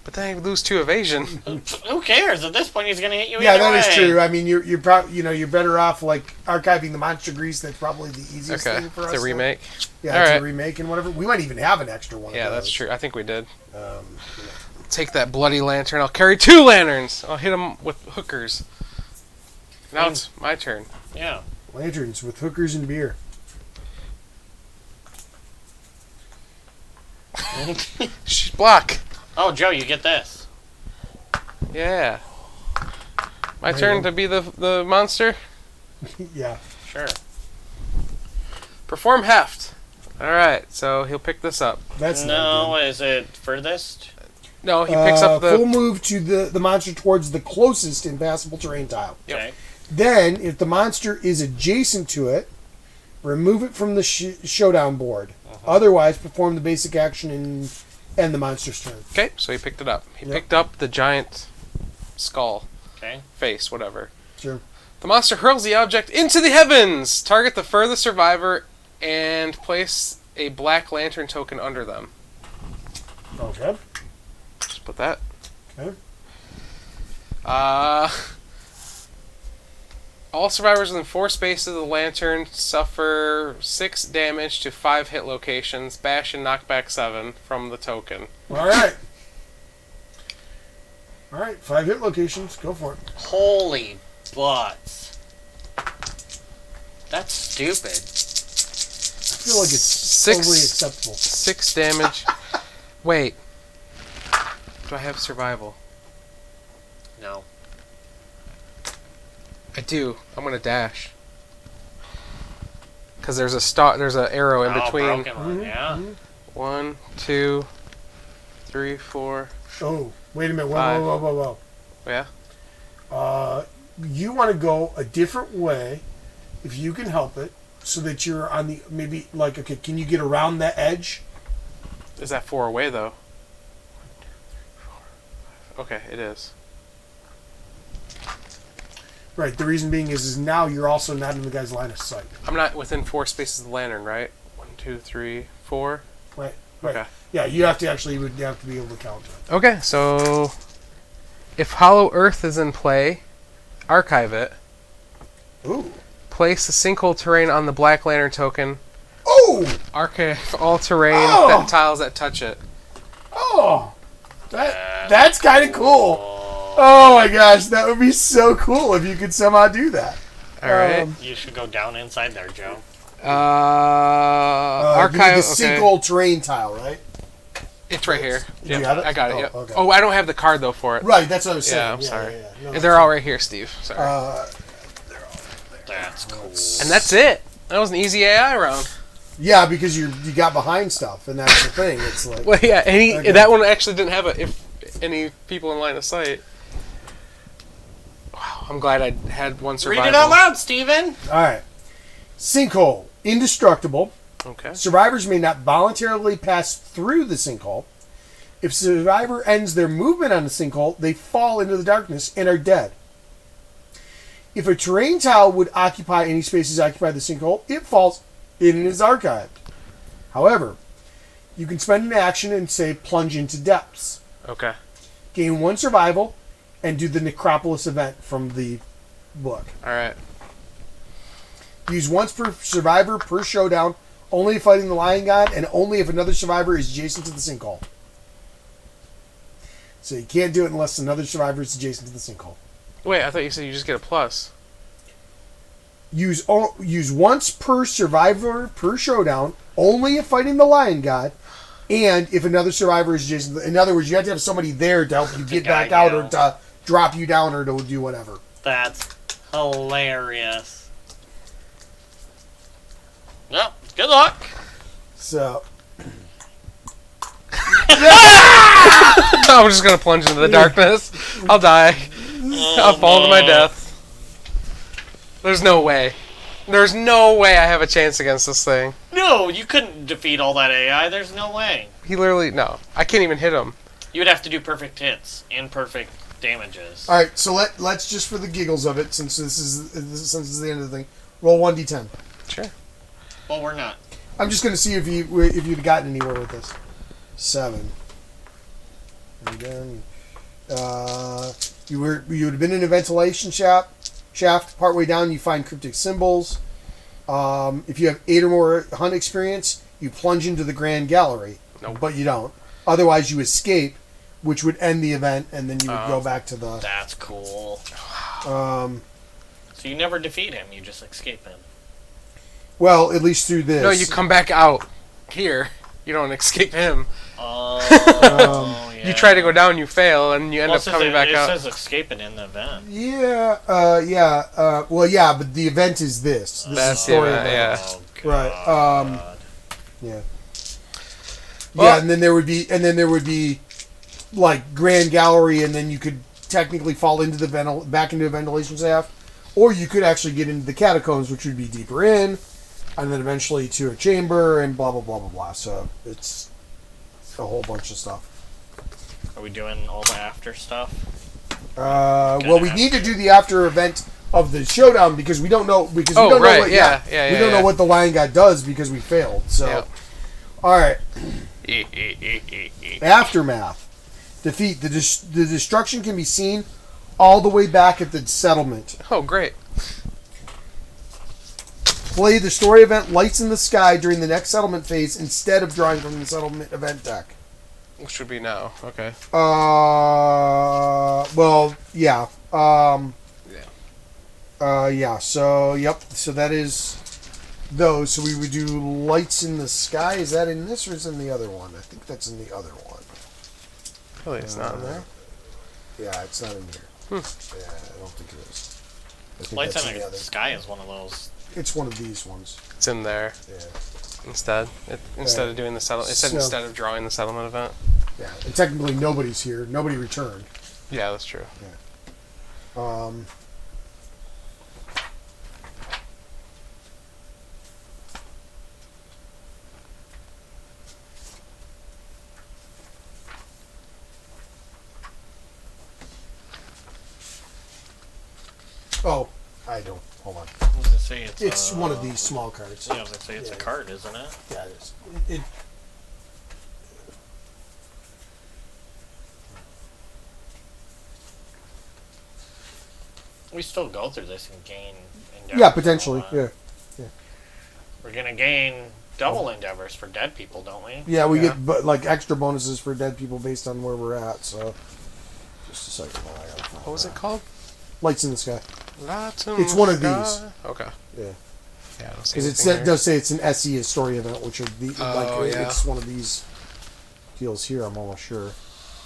But then I lose 2 evasion. Who cares? At this point, he's gonna hit you. Yeah, either that is way. true. I mean, you're probably you're better off like archiving the monster grease. That's probably the easiest Okay, thing for it's us. a remake. Yeah, All it's right. a remake and whatever. We might even have an extra one. Yeah, of that's those. true. I think we did. You know. Take that bloody lantern. I'll carry 2 lanterns. I'll hit them with hookers. Now it's my turn. Yeah. Lanterns with hookers and beer. Block. Oh, Joe, you get this. Yeah. My There turn you to be the monster. Yeah. Sure. Perform heft. Alright, so he'll pick this up. That's No, is it furthest? No, he picks up full the... move to the monster towards the closest impassable terrain tile. Yep. Okay. Then, if the monster is adjacent to it, remove it from the showdown board. Otherwise, perform the basic action and end the monster's turn. Okay, so he picked it up. He Yep. picked up the giant skull. Okay. Face, whatever. Sure. The monster hurls the object into the heavens! Target the furthest survivor and place a black lantern token under them. Okay. Just put that. Okay. All survivors within 4 spaces of the lantern suffer 6 damage to 5 hit locations, bash and knockback 7 from the token. All right. All right. 5 hit locations. Go for it. Holy butts. That's stupid. I feel like it's Six. totally acceptable. 6 damage. Wait. Do I have survival? No. I do. I'm gonna dash. Cause there's a there's an arrow in between. Broken one, yeah. 1, 2, 3, 4. Oh, wait a minute. Whoa, 5. whoa, whoa, whoa, Yeah. whoa. You want to go a different way, if you can help it, so that you're on the maybe like okay. Can you get around that edge? Is that 4 away though? Okay, it is. Right. The reason being is now you're also not in the guy's line of sight. I'm not within 4 spaces of the lantern, right? 1, 2, 3, 4. Right. Right. Okay. Yeah. You have to actually would have to be able to count it. Okay, so if Hollow Earth is in play, archive it. Ooh. Place the sinkhole terrain on the Black Lantern token. Oh! Archive all terrain tiles that touch it. Oh! That's kind of cool. Oh my gosh, that would be so cool if you could somehow do that. Alright. You should go down inside there, Joe. Archive. You need the sinkhole terrain tile, right? It's right here. You have it? I got it. Oh, Yep. okay. Oh, I don't have the card though for it. Right, that's what I was saying. Yeah, I'm sorry. No, They're all right here, Steve. Sorry. That's cool. And that's it. That was an easy AI round. Yeah, because you got behind stuff, and that's the thing. It's like, Well, yeah, and Okay. that one actually didn't have any people in line of sight. Wow, I'm glad I had one survival. Read it out loud, Steven. all right. Sinkhole, indestructible. Okay. Survivors may not voluntarily pass through the sinkhole. If survivor ends their movement on the sinkhole, they fall into the darkness and are dead. If a terrain tile would occupy any spaces occupied by the sinkhole, it falls in and is archived. However, you can spend an action and say plunge into depths. Okay. Gain 1 survival and do the Necropolis event from the book. All right. Use once per survivor per showdown, only if fighting the Lion God, and only if another survivor is adjacent to the sinkhole. So you can't do it unless another survivor is adjacent to the sinkhole. Wait, I thought you said you just get a plus. Use once per survivor per showdown, only if fighting the Lion God, and if another survivor is adjacent. In other words, you have to have somebody there to help you get back out, or to drop you down, or to do whatever. That's hilarious. Well, good luck. So, I'm just gonna plunge into the darkness. I'll die. I'll fall to my death. There's no way. There's no way I have a chance against this thing. No, you couldn't defeat all that AI. There's no way. He literally no. I can't even hit him. You would have to do perfect hits and perfect damages. all right. So let's just for the giggles of it, since this is the end of the thing, roll 1d10. Sure. Well, we're not. I'm just going to see if you'd gotten anywhere with this. 7. And then, you would have been in a ventilation shaft. Partway down, you find cryptic symbols. If you have 8 or more hunt experience, you plunge into the Grand Gallery. Nope. But you don't. Otherwise, you escape, which would end the event, and then you would go back to the. That's cool. So you never defeat him. You just escape him. well, at least through this. No, you come back out here. You don't escape him. Oh, yeah. You try to go down, you fail, and you end up coming back out. It says escaping in the event. Yeah, well, yeah, but the event is this. This That's is the story the event, event. Oh, Right. God. Yeah. Well- Yeah, and then there would be like Grand Gallery, and then you could technically fall into the back into a ventilation shaft, or you could actually get into the catacombs, which would be deeper in, and then eventually to a chamber, and blah blah blah blah blah. So it's a whole bunch of stuff. Are we doing all the after stuff? Well, we need to do the after event of the showdown because we don't know we don't know right. what, Yeah, we don't know what the Lion God does because we failed. So, Yep. all right. Aftermath. Defeat. The destruction can be seen all the way back at the settlement. Oh, great. Play the story event Lights in the Sky during the next settlement phase instead of drawing from the settlement event deck. Which would be now. Okay. Well, yeah. Yeah. So, yep. So that is those. So we would do Lights in the Sky. Is that in this or is it in the other one? I think that's in the other one. Really, it's not in there. Yeah, it's not in here. Yeah, I don't think it is. I think Lights that's in in the other. Sky is one of those. It's one of these ones. It's in there Yeah. instead. Instead of doing the settlement, it said So- instead of drawing the settlement event. Yeah. And technically nobody's here. Nobody returned. Yeah, that's true. Oh, I don't. Hold on. I was gonna say It's one of these small cards. Yeah, I was gonna say it's a card, isn't it? Yeah, it is. It, We still go through this and gain endeavors. Yeah, potentially. Yeah. We're gonna gain double endeavors for dead people, don't we? Yeah, we get like extra bonuses for dead people based on where we're at. So, just a second. What was it called? Lights in the Sky. Lights in It's the one of sky. these. Okay. Yeah. Yeah, I don't see Because anything it does say it's an SE story event, which are yeah. it's one of these deals here. I'm almost sure.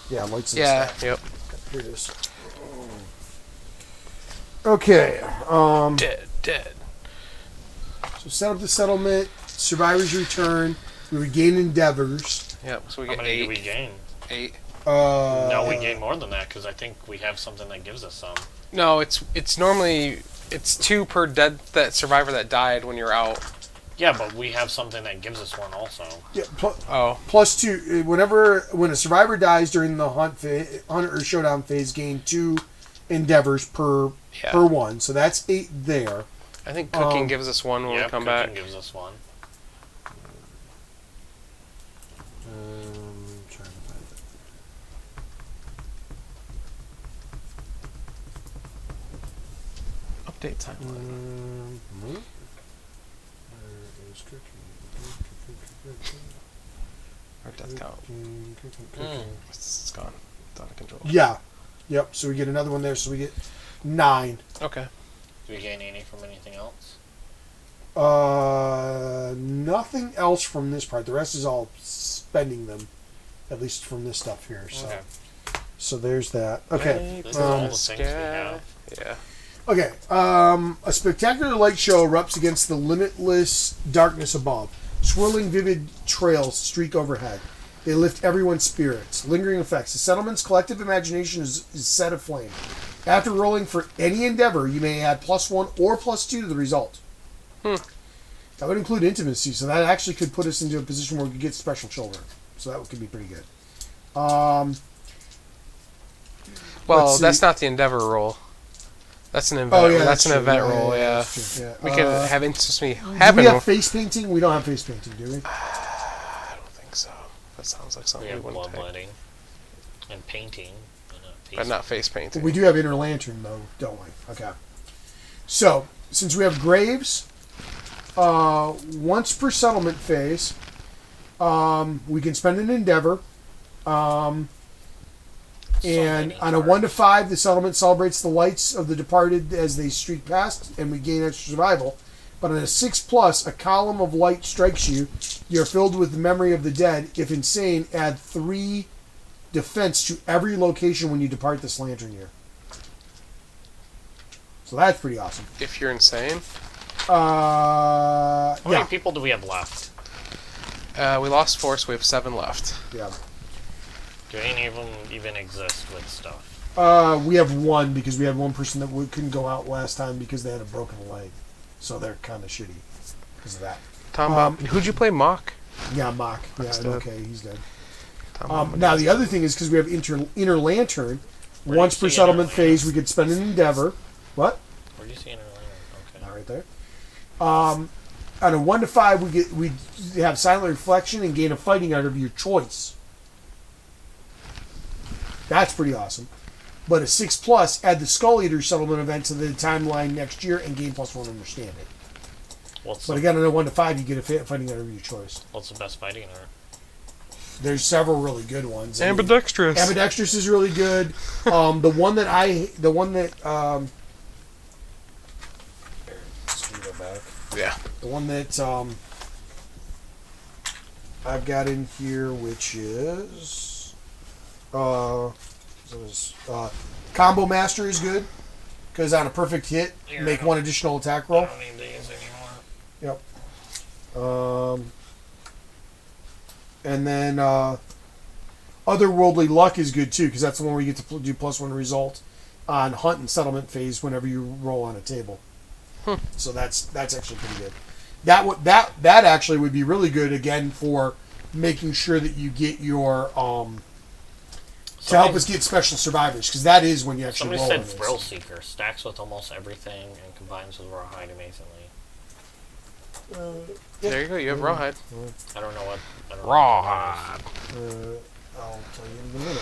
Yeah, Lights in the Yeah. Sky. Yep. Here it is. Okay. Dead. So set up the settlement. Survivors return. We regain endeavors. Yep. So we How get many 8. do we gain? 8. No, we gain more than that because I think we have something that gives us some. No, it's normally 2 per dead survivor that died when you're out. Yeah, but we have something that gives us one also. Yeah, Oh. plus 2. When a survivor dies during the hunt or showdown phase, gain 2 endeavors per one. So that's 8 there. I think cooking gives us 1 when we come back. Cooking gives us 1. Trying to find it. Update timeline. Where is cooking? Or death count. It's gone. It's out of control. Yeah. Yep. So we get another one there. So we get 9. Okay. Do we gain any from anything else? Nothing else from this part. The rest is all spending them, at least from this stuff here. So, Okay. so there's that. Okay. This is all the things we have. Yeah. Okay. A spectacular light show erupts against the limitless darkness above. Swirling, vivid trails streak overhead. They lift everyone's spirits. Lingering effects. The settlement's collective imagination is set aflame. After rolling for any endeavor, you may add +1 or +2 to the result. That would include intimacy, so that actually could put us into a position where we could get special children. So that could be pretty good. Well, that's not the endeavor roll. That's an event. Oh, yeah, that's an true. event Yeah, roll. yeah, Yeah. that's true. Yeah. We could have intimacy Do happen. we have face painting? We don't have face painting, do we? I don't think so. That sounds like We something we have wouldn't take. bloodletting and painting. But not face painting. We do have inner lantern, though, don't we? Okay. So, since we have graves, once per settlement phase, we can spend an endeavor. And on a 1 to 5, the settlement celebrates the lights of the departed as they streak past, and we gain extra survival. But on a 6+, a column of light strikes you. You're filled with the memory of the dead. If insane, add 3 defense to every location when you depart this lantern year. So that's pretty awesome. If you're insane. How many Yeah. people do we have left? We lost 4, so we have 7 left. Yeah. Do any of them even exist with stuff? We have 1 because we had one person that couldn't go out last time because they had a broken leg. So they're kind of shitty because of that. Tom Bob. Who'd you play? Mock? Yeah, Mock. Yeah, Mock's dead. okay, he's dead. Tom Bob Now, is the dead. other thing is because we have inner lantern, Where once do per you see settlement inner phase, we could spend an endeavor. What? Where do you see inner lantern? Okay. Not right there. On a 1 to 5, we have silent reflection and gain a fighting art of your choice. That's pretty awesome. But a 6+, add the Skull Eater settlement event to the timeline next year and gain +1 understanding. But again, on a 1 to 5, you get a fighting art of your choice. What's the best fighting art? There's several really good ones. I mean, Ambidextrous. Ambidextrous is really good. The one that let's go back. Yeah. The one that I've got in here, which is Combo Master is good because on a perfect hit, Yeah, make I 1 additional attack I roll. don't need these anymore. Yep. And then Otherworldly Luck is good too because that's the one where you get to do +1 result on hunt and settlement phase whenever you roll on a table. So that's actually pretty good. That actually would be really good again for making sure that you get your to help us get special survivors because that is when you actually Somebody roll. said Thrill Seeker stacks with almost everything and combines with Rawhide amazingly. There you go. You have Rawhide. I don't know what. Rawhide. I'll tell you in a minute.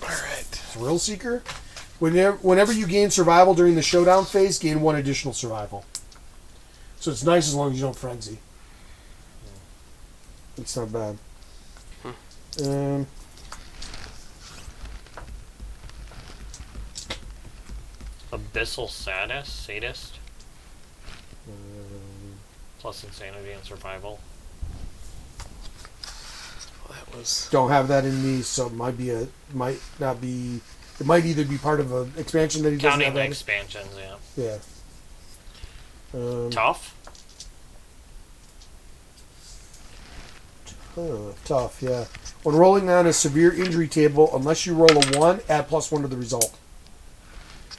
Alright. Thrill Seeker. Whenever you gain survival during the showdown phase, gain 1 additional survival. So it's nice as long as you don't frenzy. It's not bad. Abyssal Sadist. Plus insanity and survival. Well, that was... Don't have that in these, so it might not be. It might either be part of an expansion that he doesn't Counting have. the That expansions, yeah. Yeah. Tough? Tough, yeah. When rolling on a severe injury table, unless you roll a 1, add +1 to the result.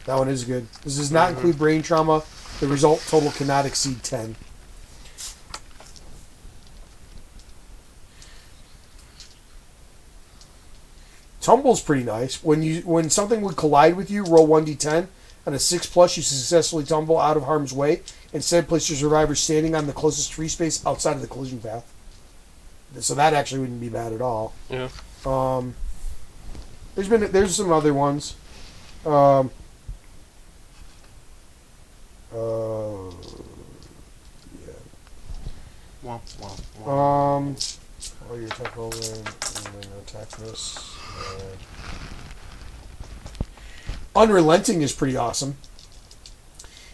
That one is good. This does not include brain trauma. The result total cannot exceed 10. Tumble's pretty nice. When something would collide with you, roll 1d10. On a 6+, you successfully tumble out of harm's way. Instead, place your survivor standing on the closest free space outside of the collision path. So that actually wouldn't be bad at all. Yeah. There's some other ones. Yeah. Womp, womp, womp. All your attack roll and then attack this. Unrelenting is pretty awesome.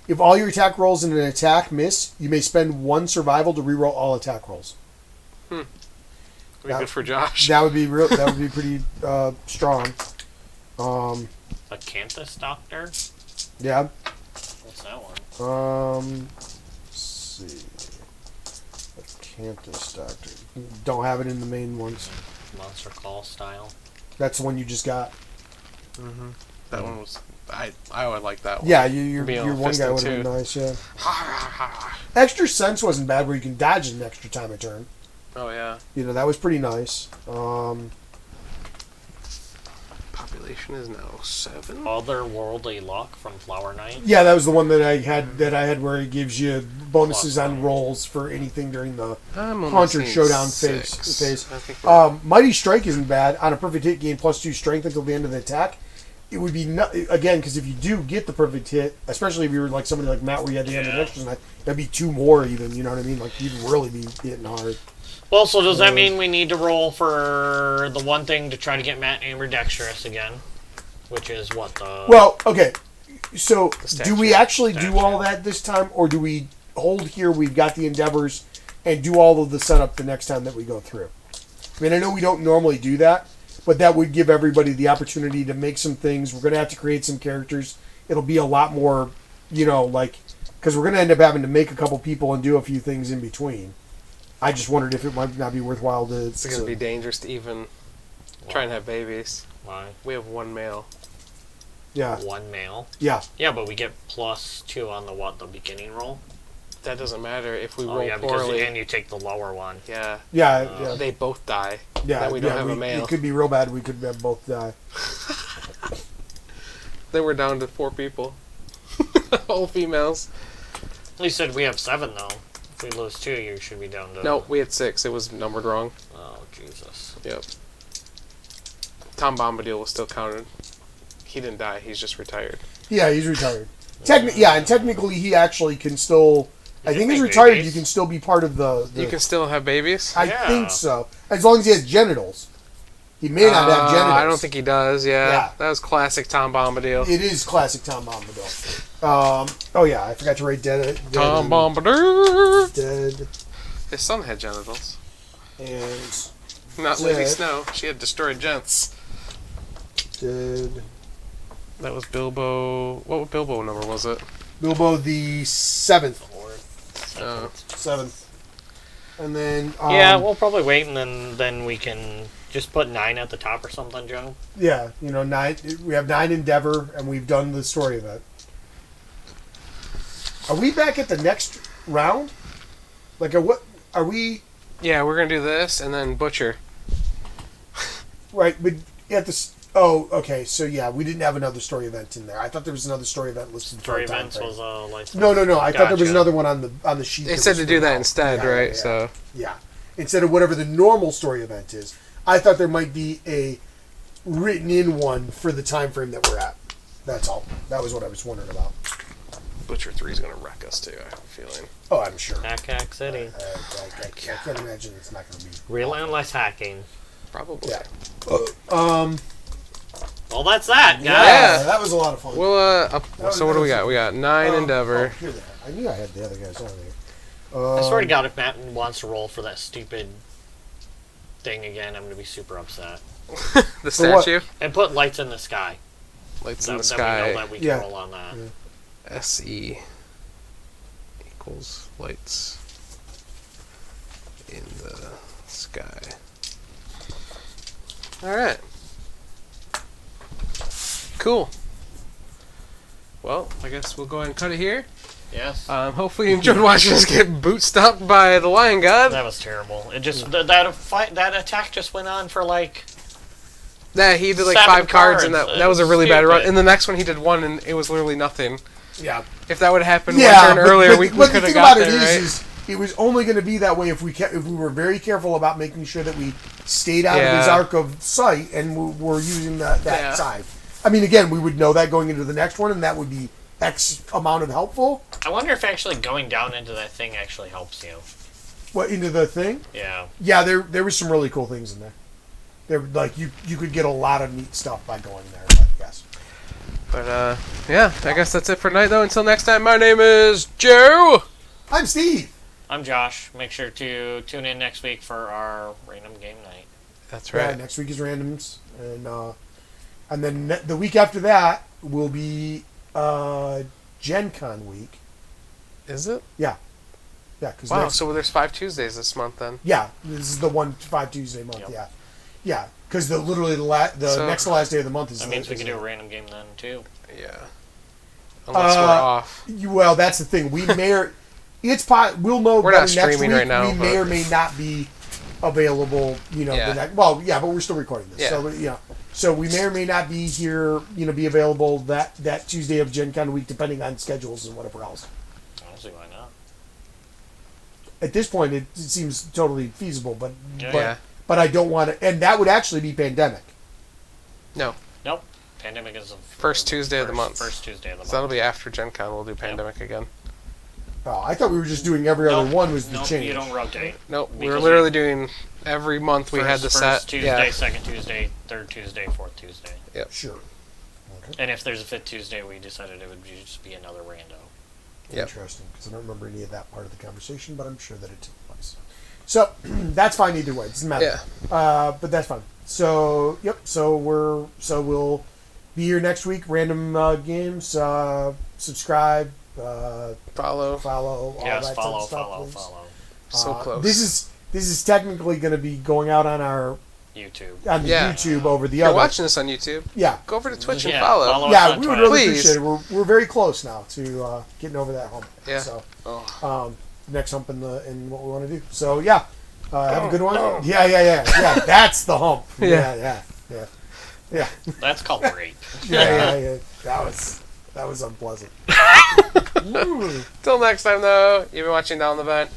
If all your attack rolls in an attack miss, you may spend 1 survival to reroll all attack rolls. Would be good for Josh. That would be real. That would be pretty strong. Acanthus Doctor? Yeah. What's that one? Let's see. Acanthus Doctor. Don't have it in the main ones. Monster Call style. That's the one you just got. Mm-hmm. That one was... I would like that one. Yeah, your one guy fisting would have been too. nice, yeah. Extra Sense wasn't bad where you can dodge an extra time a turn. Oh, yeah. That was pretty nice. Population is now 7. Otherworldly Luck from Flower Knight. Yeah, that was the one that I had where it gives you bonuses on rolls for anything during the Haunter Showdown phase. Mighty Strike isn't bad. On a perfect hit, gain +2 strength until the end of the attack. It would be again because if you do get the perfect hit, especially if you were like somebody like Matt where you had the end of extras, that'd be 2 more even. You know what I mean? Like you'd really be hitting hard. Well, so does that mean we need to roll for the one thing to try to get Matt ambidextrous again? Which is what the... Well, okay. So, do we actually do Statue. all that this time, or do we hold here, we've got the endeavors, and do all of the setup the next time that we go through? I mean, I know we don't normally do that, but that would give everybody the opportunity to make some things. We're going to have to create some characters. It'll be a lot more, because we're going to end up having to make a couple people and do a few things in between. I just wondered if it might not be worthwhile to... It's going to be dangerous to even try and have babies. Why? We have 1 male. Yeah. 1 male? Yeah. Yeah, but we get +2 on the beginning roll? That doesn't matter if we roll because poorly. and you take the lower one. Yeah. Yeah. They both die. Yeah. Then we don't have a male. It could be real bad. We could have both die. Then we're down to 4 people. All females. You said we have 7, though. If we lose 2, you should be down to... No, we had 6. It was numbered wrong. Oh, Jesus. Yep. Tom Bombadil was still counted. He didn't die. He's just retired. Yeah, he's retired. And technically he actually can still... I think he's retired. You can still be part of the... You can still have babies? I think so. As long as he has genitals. He may not have genitals. I don't think he does, yeah. That was classic Tom Bombadil. It is classic Tom Bombadil. I forgot to write dead. Tom Bombadil! Dead. His son had genitals. And... Not Lady Snow. She had destroyed gents. Dead. That was Bilbo... What Bilbo number was it? Bilbo the 7th. 7th. And then... yeah, we'll probably wait, and then we can just put 9 at the top or something, Joe. Yeah, 9. We have 9 Endeavor, and we've done the story event. Are we back at the next round? Like, what... Are we... Yeah, we're going to do this, and then Butcher. Right, but at this... Oh, okay. So yeah, we didn't have another story event in there. I thought there was another story event listed. Story events was like... No. I thought there was another one on the sheet. They said to do that instead, right? Yeah. So yeah, instead of whatever the normal story event is, I thought there might be a written in one for the time frame that we're at. That's all. That was what I was wondering about. Butcher 3 is going to wreck us, too, I have a feeling. Oh, I'm sure. Hack City. I can't imagine it's not going to be. Relentless hacking. Probably. Yeah. Well, that's that, guys. Yeah. That was a lot of fun. Well, so what do we got? We got 9 Endeavor. Here they are. I knew I had the other guys on there. I swear to God, if Matt wants to roll for that stupid thing again, I'm going to be super upset. The statue? And put lights in the sky. Lights in the That we sky. know that we can roll on that. Yeah. SE equals lights in the sky. Alright. Cool. Well, I guess we'll go ahead and cut it here. Yes. Hopefully you enjoyed watching us get boot stopped by the Lion God. That was terrible. It just that attack just went on for like. Yeah, he did like 7 5 cards, and that was a really bad run. In the next one, he did 1, and it was literally nothing. Yeah. If that would have happened one turn earlier, we could have got there, right? Is it was only going to be that way if we were very careful about making sure that we stayed out of his arc of sight and were using that side. I mean, again, we would know that going into the next one, and that would be X amount of helpful. I wonder if actually going down into that thing actually helps you. What, into the thing? Yeah. Yeah, there was some really cool things in there. There, like you could get a lot of neat stuff by going there. But yes. But yeah, I guess that's it for tonight. Though, until next time, my name is Joe. I'm Steve. I'm Josh. Make sure to tune in next week for our random game night. That's right. Yeah, next week is randoms, and then the week after that will be Gen Con week. Is it? Yeah. Yeah. Wow. So there's 5 Tuesdays this month then. Yeah, this is the 5 Tuesday month. Yep. Yeah. Yeah, because literally the next to last day of the month is. That means we can do a random game then too. Yeah. Unless we're off. Well, that's the thing. We may or we'll know. We're not next streaming week. right now. We may or may not be available. You know. Yeah. But we're still recording this. Yeah. So we may or may not be here. Be available that Tuesday of Gen Con week, depending on schedules and whatever else. I don't see why not. At this point, it seems totally feasible, but. Yeah. But I don't want to, and that would actually be pandemic. No. Nope. Pandemic is the first Tuesday of the month. First Tuesday of the month. So that'll be after Gen Con. We'll do Pandemic again. Oh, I thought we were just doing every other one was the change. You don't rotate. Nope. We were literally doing every month. We had the set. First Tuesday, second Tuesday, third Tuesday, fourth Tuesday. Yep. Sure. Okay. And if there's a fifth Tuesday, we decided it would just be another rando. Yep. Interesting, because I don't remember any of that part of the conversation, but I'm sure that it took place. So that's fine either way. It doesn't matter. Yeah. But that's fine. So yep. So we'll be here next week. Random games. Subscribe. Follow. All yes, that follow, type of follow, stuff, follow. So close. This is technically going to be going out on our YouTube. on the YouTube over the If you're other. watching this on YouTube, Yeah. go over to Twitch and Yeah, follow. follow us Yeah, on we would Twitter. really Please. appreciate it. We're very close now to getting over that hump. Yeah. So, Oh. next hump in what we want to do. So yeah, have a good one. Yeah. That's the hump. Yeah. That's called rape. Yeah. That was unpleasant. Till next time, though, you've been watching Down the Vent.